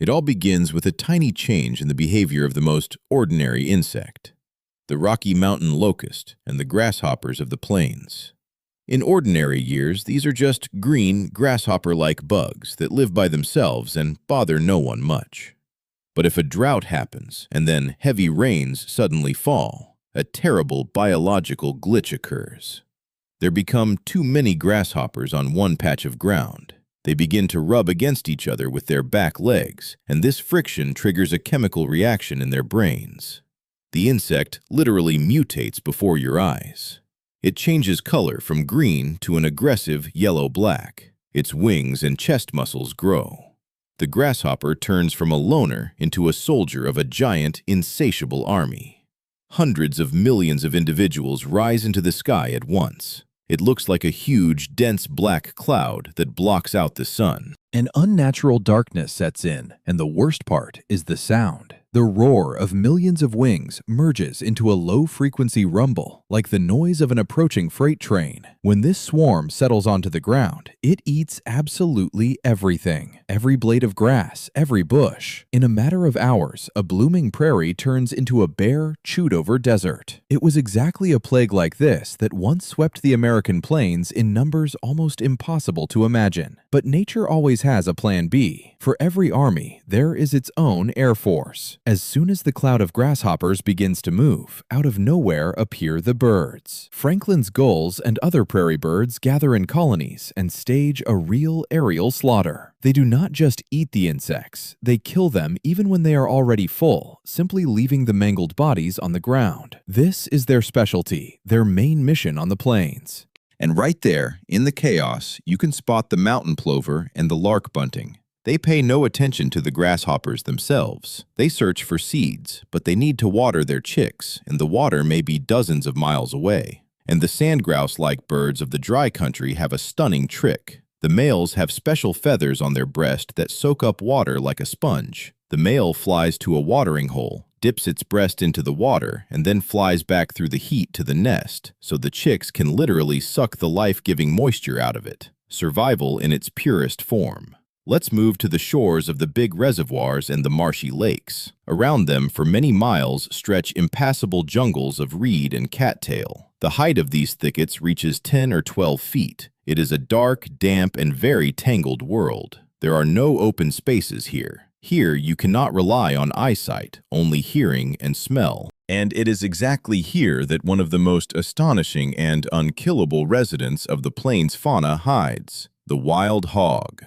It all begins with a tiny change in the behavior of the most ordinary insect, the Rocky Mountain locust and the grasshoppers of the plains. In ordinary years, these are just green, grasshopper-like bugs that live by themselves and bother no one much. But if a drought happens and then heavy rains suddenly fall, a terrible biological glitch occurs. There become too many grasshoppers on one patch of ground. They begin to rub against each other with their back legs, and this friction triggers a chemical reaction in their brains. The insect literally mutates before your eyes. It changes color from green to an aggressive yellow-black. Its wings and chest muscles grow. The grasshopper turns from a loner into a soldier of a giant, insatiable army. Hundreds of millions of individuals rise into the sky at once. It looks like a huge, dense black cloud that blocks out the sun. An unnatural darkness sets in, and the worst part is the sound. The roar of millions of wings merges into a low-frequency rumble, like the noise of an approaching freight train. When this swarm settles onto the ground, it eats absolutely everything. Every blade of grass, every bush. In a matter of hours, a blooming prairie turns into a bare, chewed-over desert. It was exactly a plague like this that once swept the American plains in numbers almost impossible to imagine. But nature always has a plan B. For every army, there is its own air force. As soon as the cloud of grasshoppers begins to move, out of nowhere appear the birds. Franklin's gulls and other prairie birds gather in colonies and stage a real aerial slaughter. They do not just eat the insects, they kill them even when they are already full, simply leaving the mangled bodies on the ground. This is their specialty, their main mission on the plains. And right there, in the chaos, you can spot the mountain plover and the lark bunting. They pay no attention to the grasshoppers themselves. They search for seeds, but they need to water their chicks, and the water may be dozens of miles away. And the sandgrouse-like birds of the dry country have a stunning trick. The males have special feathers on their breast that soak up water like a sponge. The male flies to a watering hole, dips its breast into the water, and then flies back through the heat to the nest, so the chicks can literally suck the life-giving moisture out of it. Survival in its purest form. Let's move to the shores of the big reservoirs and the marshy lakes. Around them, for many miles, stretch impassable jungles of reed and cattail. The height of these thickets reaches 10 or 12 feet. It is a dark, damp, and very tangled world. There are no open spaces here. Here, you cannot rely on eyesight, only hearing and smell. And it is exactly here that one of the most astonishing and unkillable residents of the plains fauna hides, the wild hog.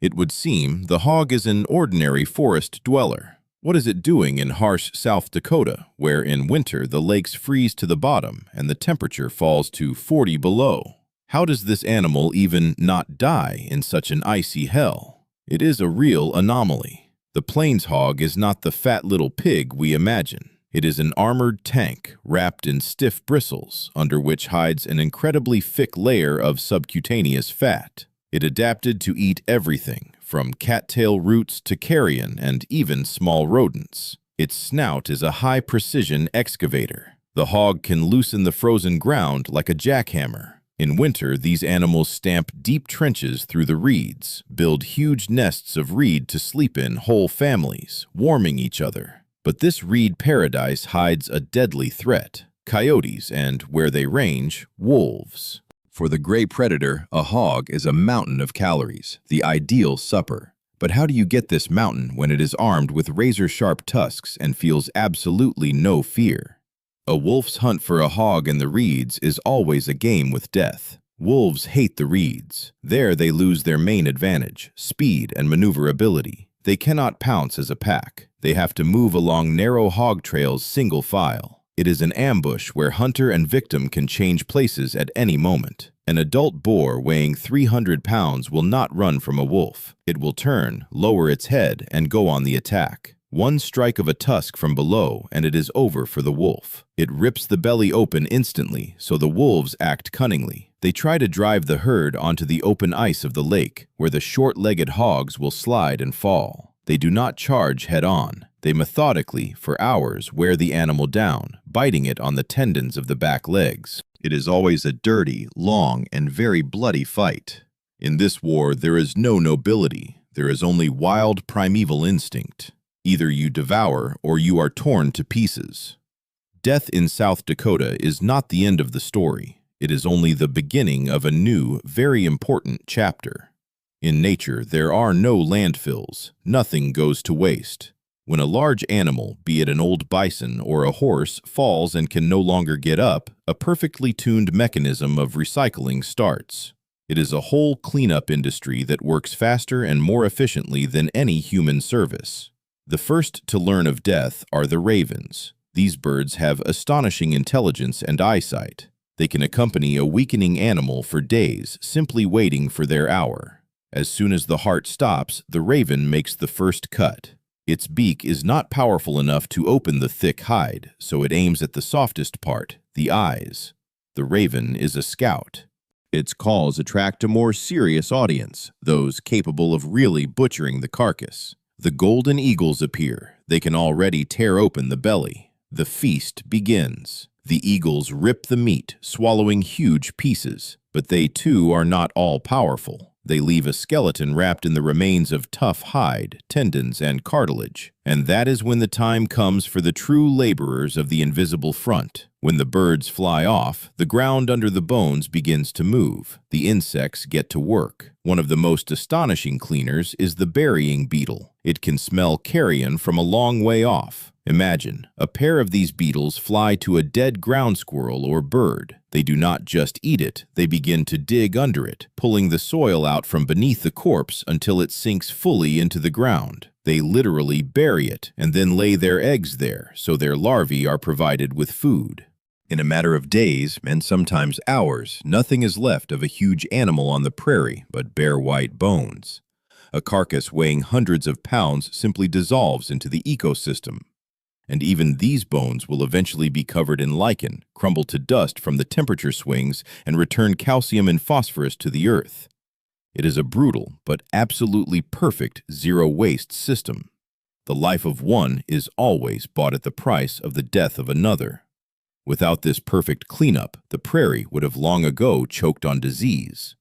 It would seem the hog is an ordinary forest dweller. What is it doing in harsh South Dakota, where in winter the lakes freeze to the bottom and the temperature falls to 40 below? How does this animal even not die in such an icy hell? It is a real anomaly. The plains hog is not the fat little pig we imagine. It is an armored tank wrapped in stiff bristles, under which hides an incredibly thick layer of subcutaneous fat. It adapted to eat everything, from cattail roots to carrion and even small rodents. Its snout is a high-precision excavator. The hog can loosen the frozen ground like a jackhammer. In winter, these animals stamp deep trenches through the reeds, build huge nests of reed to sleep in whole families, warming each other. But this reed paradise hides a deadly threat: coyotes and, where they range, wolves. For the gray predator, a hog is a mountain of calories, the ideal supper. But how do you get this mountain when it is armed with razor-sharp tusks and feels absolutely no fear? A wolf's hunt for a hog in the reeds is always a game with death. Wolves hate the reeds. There they lose their main advantage, speed and maneuverability. They cannot pounce as a pack. They have to move along narrow hog trails single file. It is an ambush where hunter and victim can change places at any moment. An adult boar weighing 300 pounds will not run from a wolf. It will turn, lower its head, and go on the attack. One strike of a tusk from below, and it is over for the wolf. It rips the belly open instantly, so the wolves act cunningly. They try to drive the herd onto the open ice of the lake, where the short-legged hogs will slide and fall. They do not charge head-on. They methodically, for hours, wear the animal down, biting it on the tendons of the back legs. It is always a dirty, long, and very bloody fight. In this war, there is no nobility. There is only wild, primeval instinct. Either you devour or you are torn to pieces. Death in South Dakota is not the end of the story. It is only the beginning of a new, very important chapter. In nature, there are no landfills. Nothing goes to waste. When a large animal, be it an old bison or a horse, falls and can no longer get up, a perfectly tuned mechanism of recycling starts. It is a whole cleanup industry that works faster and more efficiently than any human service. The first to learn of death are the ravens. These birds have astonishing intelligence and eyesight. They can accompany a weakening animal for days, simply waiting for their hour. As soon as the heart stops, the raven makes the first cut. Its beak is not powerful enough to open the thick hide, so it aims at the softest part, the eyes. The raven is a scout. Its calls attract a more serious audience, those capable of really butchering the carcass. The golden eagles appear. They can already tear open the belly. The feast begins. The eagles rip the meat, swallowing huge pieces, but they too are not all-powerful. They leave a skeleton wrapped in the remains of tough hide, tendons, and cartilage. And that is when the time comes for the true laborers of the invisible front. When the birds fly off, the ground under the bones begins to move. The insects get to work. One of the most astonishing cleaners is the burying beetle. It can smell carrion from a long way off. Imagine, a pair of these beetles fly to a dead ground squirrel or bird. They do not just eat it, they begin to dig under it, pulling the soil out from beneath the corpse until it sinks fully into the ground. They literally bury it and then lay their eggs there, so their larvae are provided with food. In a matter of days, and sometimes hours, nothing is left of a huge animal on the prairie but bare white bones. A carcass weighing hundreds of pounds simply dissolves into the ecosystem. And even these bones will eventually be covered in lichen, crumble to dust from the temperature swings, and return calcium and phosphorus to the earth. It is a brutal but absolutely perfect zero-waste system. The life of one is always bought at the price of the death of another. Without this perfect cleanup, the prairie would have long ago choked on disease.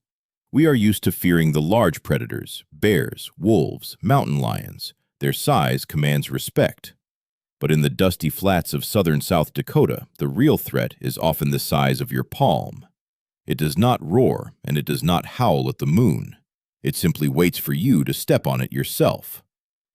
We are used to fearing the large predators, bears, wolves, mountain lions. Their size commands respect. But in the dusty flats of southern South Dakota, the real threat is often the size of your palm. It does not roar, and it does not howl at the moon. It simply waits for you to step on it yourself.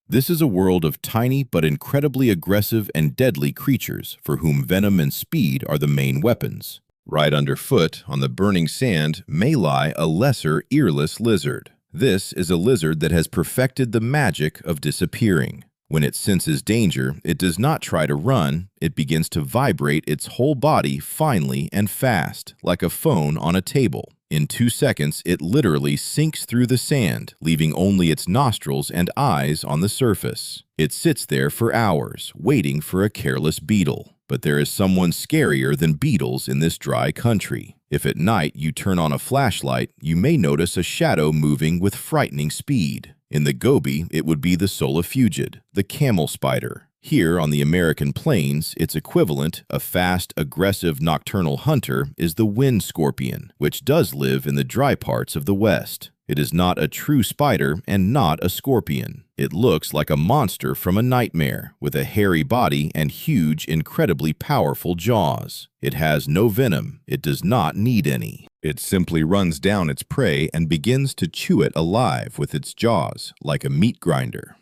This is a world of tiny but incredibly aggressive and deadly creatures for whom venom and speed are the main weapons. Right underfoot, on the burning sand, may lie a lesser earless lizard. This is a lizard that has perfected the magic of disappearing. When it senses danger, it does not try to run. It begins to vibrate its whole body finely and fast, like a phone on a table. In 2 seconds, it literally sinks through the sand, leaving only its nostrils and eyes on the surface. It sits there for hours, waiting for a careless beetle. But there is someone scarier than beetles in this dry country. If at night you turn on a flashlight, you may notice a shadow moving with frightening speed. In the Gobi, it would be the solifugid, the camel spider. Here on the American plains, its equivalent, a fast, aggressive nocturnal hunter, is the wind scorpion, which does live in the dry parts of the West. It is not a true spider and not a scorpion. It looks like a monster from a nightmare, with a hairy body and huge, incredibly powerful jaws. It has no venom. It does not need any. It simply runs down its prey and begins to chew it alive with its jaws, like a meat grinder.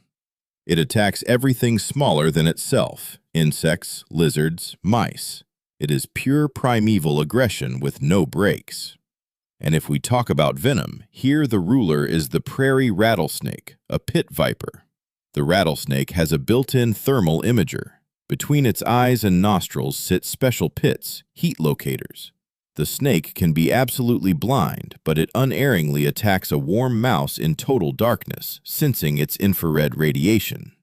It attacks everything smaller than itself: insects, lizards, mice. It is pure primeval aggression with no brakes. And if we talk about venom, here the ruler is the prairie rattlesnake, a pit viper. The rattlesnake has a built-in thermal imager. Between its eyes and nostrils sit special pits, heat locators. The snake can be absolutely blind, but it unerringly attacks a warm mouse in total darkness, sensing its infrared radiation.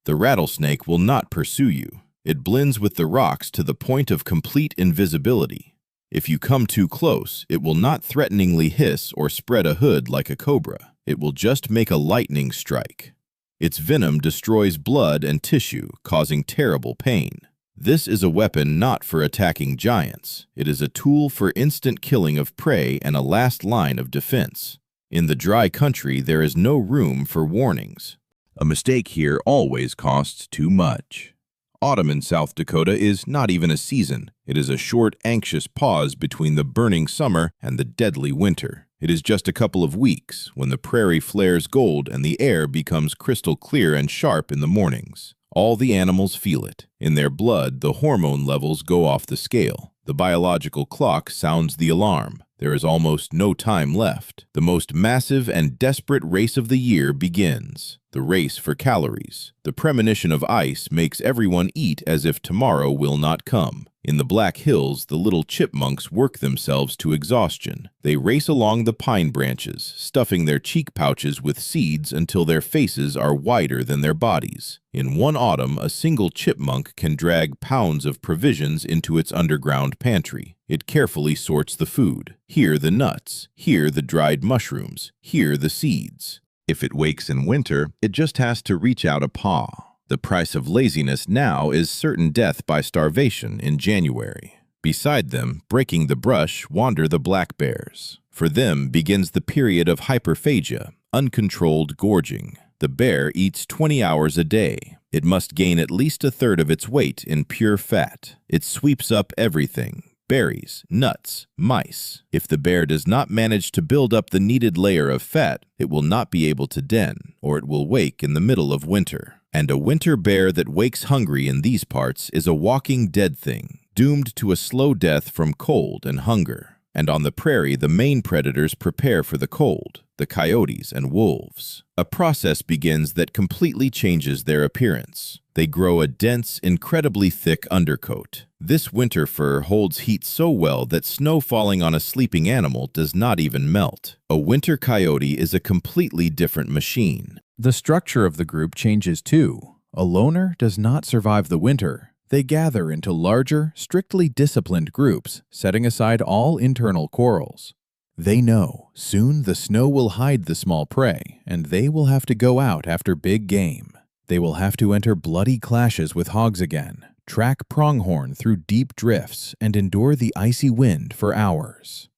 The rattlesnake will not pursue you. It blends with the rocks to the point of complete invisibility. If you come too close, it will not threateningly hiss or spread a hood like a cobra. It will just make a lightning strike. Its venom destroys blood and tissue, causing terrible pain. This is a weapon not for attacking giants. It is a tool for instant killing of prey and a last line of defense. In the dry country, there is no room for warnings. A mistake here always costs too much. Autumn in South Dakota is not even a season. It is a short, anxious pause between the burning summer and the deadly winter. It is just a couple of weeks when the prairie flares gold and the air becomes crystal clear and sharp in the mornings. All the animals feel it. In their blood, the hormone levels go off the scale. The biological clock sounds the alarm. There is almost no time left. The most massive and desperate race of the year begins. The race for calories. The premonition of ice makes everyone eat as if tomorrow will not come. In the Black Hills, the little chipmunks work themselves to exhaustion. They race along the pine branches, stuffing their cheek pouches with seeds until their faces are wider than their bodies. In one autumn, a single chipmunk can drag pounds of provisions into its underground pantry. It carefully sorts the food. Here the nuts, here the dried mushrooms, here the seeds. If it wakes in winter, it just has to reach out a paw. The price of laziness now is certain death by starvation in January. Beside them, breaking the brush, wander the black bears. For them begins the period of hyperphagia, uncontrolled gorging. The bear eats 20 hours a day. It must gain at least a third of its weight in pure fat. It sweeps up everything. Berries, nuts, mice. If the bear does not manage to build up the needed layer of fat, it will not be able to den, or it will wake in the middle of winter. And a winter bear that wakes hungry in these parts is a walking dead thing, doomed to a slow death from cold and hunger. And on the prairie, the main predators prepare for the cold, the coyotes and wolves. A process begins that completely changes their appearance. They grow a dense, incredibly thick undercoat. This winter fur holds heat so well that snow falling on a sleeping animal does not even melt. A winter coyote is a completely different machine. The structure of the group changes too. A loner does not survive the winter. They gather into larger, strictly disciplined groups, setting aside all internal quarrels. They know soon the snow will hide the small prey, and they will have to go out after big game. They will have to enter bloody clashes with hogs again, track pronghorn through deep drifts, and endure the icy wind for hours.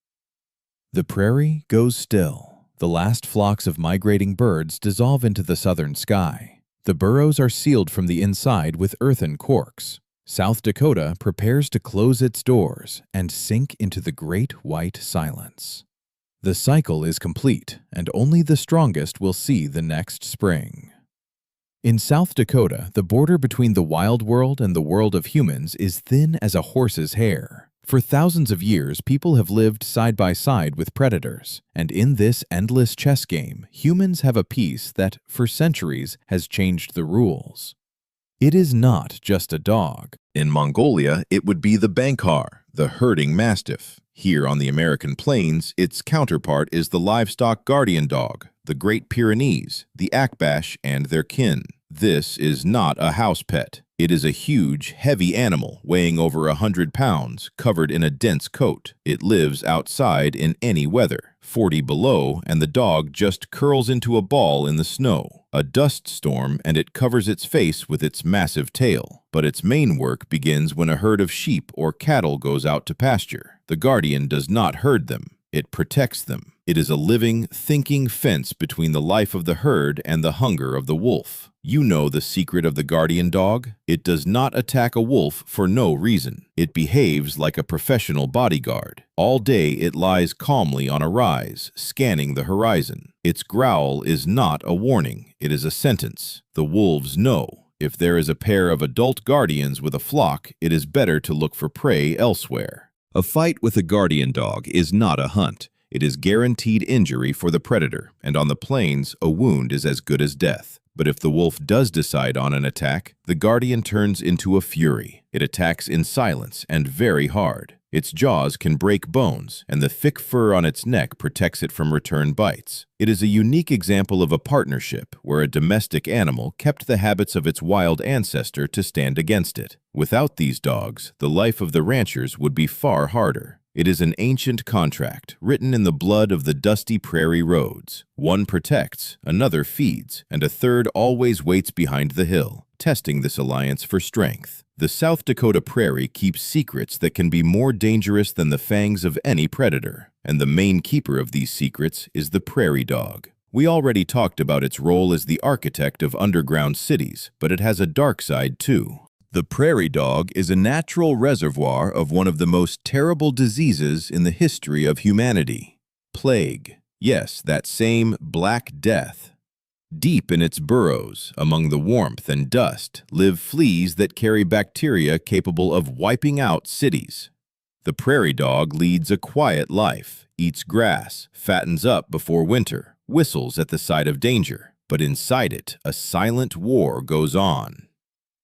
The prairie goes still. The last flocks of migrating birds dissolve into the southern sky. The burrows are sealed from the inside with earthen corks. South Dakota prepares to close its doors and sink into the great white silence. The cycle is complete, and only the strongest will see the next spring. In South Dakota, the border between the wild world and the world of humans is thin as a horse's hair. For thousands of years, people have lived side by side with predators, and in this endless chess game, humans have a piece that, for centuries, has changed the rules. It is not just a dog. In Mongolia, it would be the Bankhar, the herding mastiff. Here on the American plains, its counterpart is the livestock guardian dog, the Great Pyrenees, the Akbash, and their kin. This is not a house pet. It is a huge, heavy animal weighing over 100 pounds, covered in a dense coat. It lives outside in any weather, 40 below, and the dog just curls into a ball in the snow. A dust storm, and it covers its face with its massive tail. But its main work begins when a herd of sheep or cattle goes out to pasture. The guardian does not herd them. It protects them. It is a living, thinking fence between the life of the herd and the hunger of the wolf. You know the secret of the guardian dog. It does not attack a wolf for no reason. It behaves like a professional bodyguard. All day it lies calmly on a rise, scanning the horizon. Its growl is not a warning. It is a sentence. The wolves know. If there is a pair of adult guardians with a flock, it is better to look for prey elsewhere. A fight with a guardian dog is not a hunt. It is guaranteed injury for the predator, and on the plains, a wound is as good as death. But if the wolf does decide on an attack, the guardian turns into a fury. It attacks in silence and very hard. Its jaws can break bones, and the thick fur on its neck protects it from return bites. It is a unique example of a partnership where a domestic animal kept the habits of its wild ancestor to stand against it. Without these dogs, the life of the ranchers would be far harder. It is an ancient contract, written in the blood of the dusty prairie roads. One protects, another feeds, and a third always waits behind the hill, testing this alliance for strength. The South Dakota prairie keeps secrets that can be more dangerous than the fangs of any predator, and the main keeper of these secrets is the prairie dog. We already talked about its role as the architect of underground cities, but it has a dark side too. The prairie dog is a natural reservoir of one of the most terrible diseases in the history of humanity: plague. Yes, that same Black Death. Deep in its burrows, among the warmth and dust, live fleas that carry bacteria capable of wiping out cities. The prairie dog leads a quiet life, eats grass, fattens up before winter, whistles at the sight of danger. But inside it, a silent war goes on.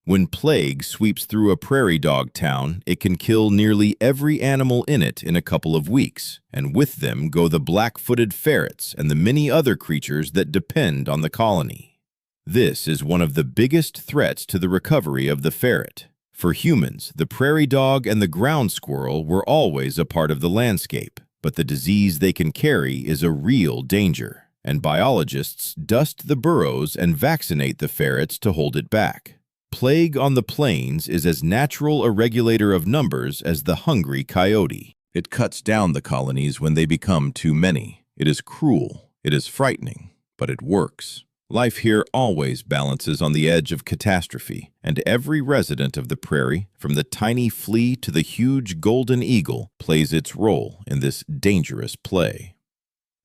When plague sweeps through a prairie dog town, it can kill nearly every animal in it in a couple of weeks, and with them go the black-footed ferrets and the many other creatures that depend on the colony. This is one of the biggest threats to the recovery of the ferret. For humans, the prairie dog and the ground squirrel were always a part of the landscape, but the disease they can carry is a real danger, and biologists dust the burrows and vaccinate the ferrets to hold it back. Plague on the plains is as natural a regulator of numbers as the hungry coyote. It cuts down the colonies when they become too many. It is cruel, it is frightening, but it works. Life here always balances on the edge of catastrophe, and every resident of the prairie, from the tiny flea to the huge golden eagle, plays its role in this dangerous play.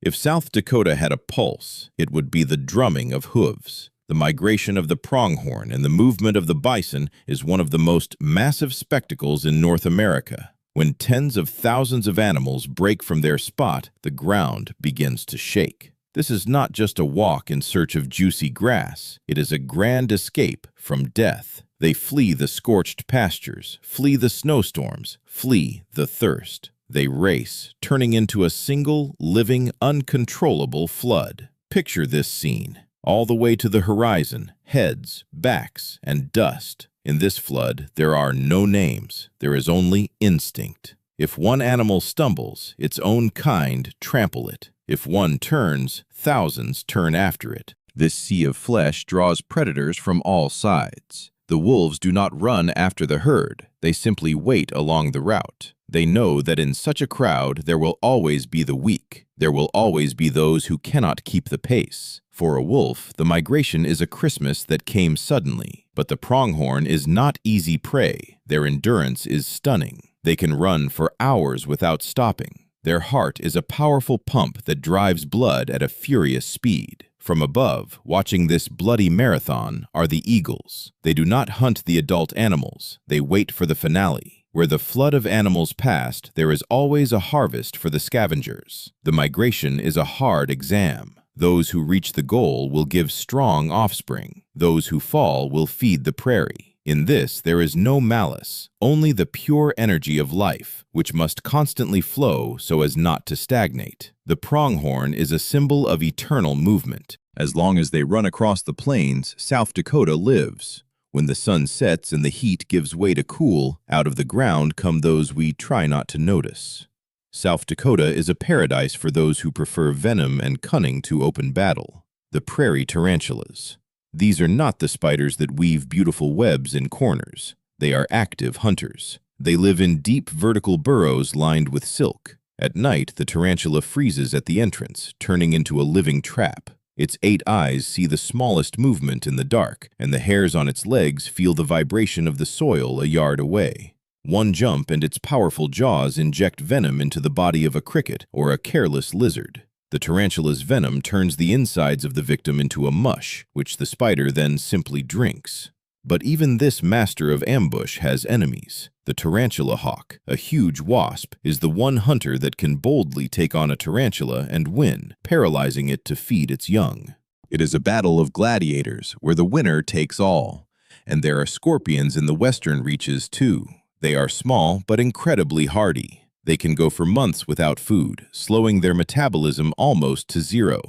If South Dakota had a pulse, it would be the drumming of hooves. The migration of the pronghorn and the movement of the bison is one of the most massive spectacles in North America. When tens of thousands of animals break from their spot, the ground begins to shake. This is not just a walk in search of juicy grass. It is a grand escape from death. They flee the scorched pastures, flee the snowstorms, flee the thirst. They race, turning into a single, living, uncontrollable flood. Picture this scene. All the way to the horizon, heads, backs, and dust. In this flood, there are no names. There is only instinct. If one animal stumbles, its own kind trample it. If one turns, thousands turn after it. This sea of flesh draws predators from all sides. The wolves do not run after the herd. They simply wait along the route. They know that in such a crowd, there will always be the weak. There will always be those who cannot keep the pace. For a wolf, the migration is a Christmas that came suddenly. But the pronghorn is not easy prey. Their endurance is stunning. They can run for hours without stopping. Their heart is a powerful pump that drives blood at a furious speed. From above, watching this bloody marathon, are the eagles. They do not hunt the adult animals. They wait for the finale. Where the flood of animals passed, there is always a harvest for the scavengers. The migration is a hard exam. Those who reach the goal will give strong offspring. Those who fall will feed the prairie. In this, there is no malice, only the pure energy of life, which must constantly flow so as not to stagnate. The pronghorn is a symbol of eternal movement. As long as they run across the plains, South Dakota lives. When the sun sets and the heat gives way to cool, out of the ground come those we try not to notice. South Dakota is a paradise for those who prefer venom and cunning to open battle. The prairie tarantulas. These are not the spiders that weave beautiful webs in corners. They are active hunters. They live in deep vertical burrows lined with silk. At night, the tarantula freezes at the entrance, turning into a living trap. Its 8 eyes see the smallest movement in the dark, and the hairs on its legs feel the vibration of the soil a yard away. One jump and its powerful jaws inject venom into the body of a cricket or a careless lizard. The tarantula's venom turns the insides of the victim into a mush, which the spider then simply drinks. But even this master of ambush has enemies. The tarantula hawk, a huge wasp, is the one hunter that can boldly take on a tarantula and win, paralyzing it to feed its young. It is a battle of gladiators where the winner takes all. And there are scorpions in the western reaches too. They are small but incredibly hardy. They can go for months without food, slowing their metabolism almost to zero.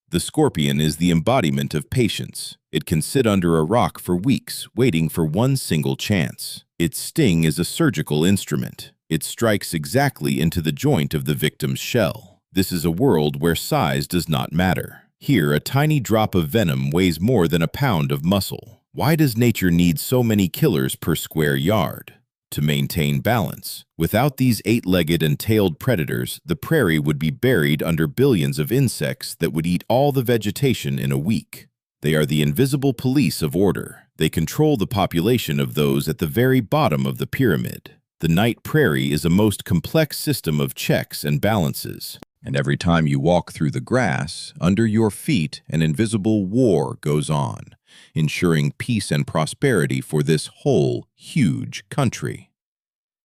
The scorpion is the embodiment of patience. It can sit under a rock for weeks, waiting for one single chance. Its sting is a surgical instrument. It strikes exactly into the joint of the victim's shell. This is a world where size does not matter. Here, a tiny drop of venom weighs more than a pound of muscle. Why does nature need so many killers per square yard? To maintain balance. Without these eight-legged and tailed predators, the prairie would be buried under billions of insects that would eat all the vegetation in a week. They are the invisible police of order. They control the population of those at the very bottom of the pyramid. The night prairie is a most complex system of checks and balances. And every time you walk through the grass, under your feet, an invisible war goes on, ensuring peace and prosperity for this whole huge country.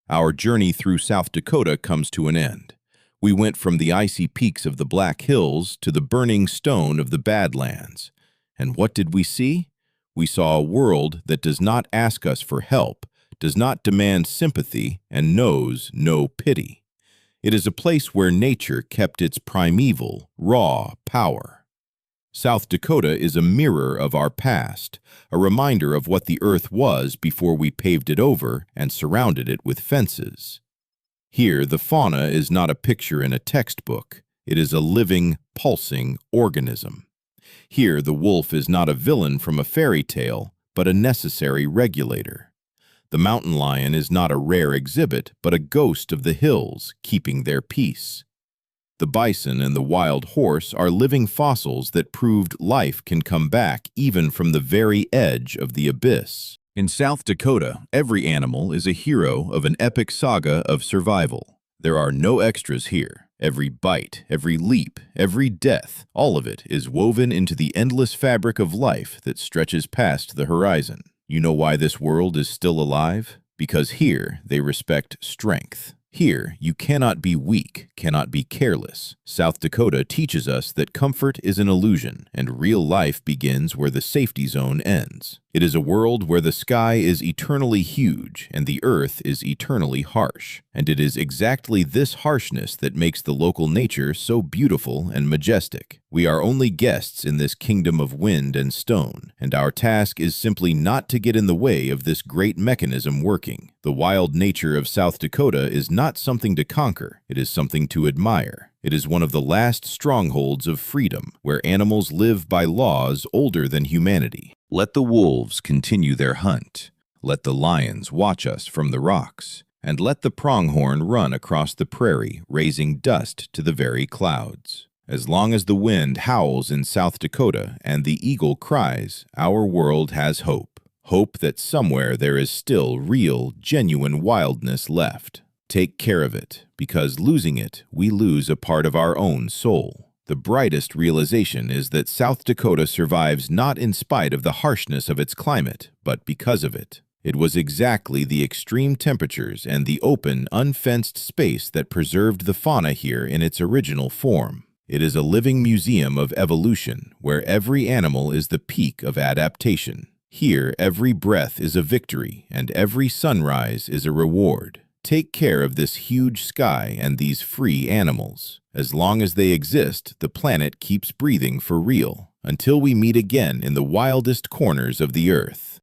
Our journey through South Dakota comes to an end. We went from the icy peaks of the Black Hills to the burning stone of the Badlands. And what did we see? We saw a world that does not ask us for help, does not demand sympathy, and knows no pity. It is a place where nature kept its primeval, raw power. South Dakota is a mirror of our past, a reminder of what the earth was before we paved it over and surrounded it with fences. Here, the fauna is not a picture in a textbook. It is a living, pulsing organism. Here, the wolf is not a villain from a fairy tale, but a necessary regulator. The mountain lion is not a rare exhibit, but a ghost of the hills, keeping their peace. The bison and the wild horse are living fossils that proved life can come back even from the very edge of the abyss. In South Dakota, every animal is a hero of an epic saga of survival. There are no extras here. Every bite, every leap, every death, all of it is woven into the endless fabric of life that stretches past the horizon. You know why this world is still alive? Because here they respect strength. Here, you cannot be weak, cannot be careless. South Dakota teaches us that comfort is an illusion, and real life begins where the safety zone ends. It is a world where the sky is eternally huge and the earth is eternally harsh. And it is exactly this harshness that makes the local nature so beautiful and majestic. We are only guests in this kingdom of wind and stone, and our task is simply not to get in the way of this great mechanism working. The wild nature of South Dakota is not something to conquer, it is something to admire. It is one of the last strongholds of freedom, where animals live by laws older than humanity. Let the wolves continue their hunt. Let the lions watch us from the rocks. And let the pronghorn run across the prairie, raising dust to the very clouds. As long as the wind howls in South Dakota and the eagle cries, our world has hope. Hope that somewhere there is still real, genuine wildness left. Take care of it, because losing it, we lose a part of our own soul. The brightest realization is that South Dakota survives not in spite of the harshness of its climate, but because of it. It was exactly the extreme temperatures and the open, unfenced space that preserved the fauna here in its original form. It is a living museum of evolution, where every animal is the peak of adaptation. Here, every breath is a victory, and every sunrise is a reward. Take care of this huge sky and these free animals. As long as they exist, the planet keeps breathing for real, until we meet again in the wildest corners of the earth.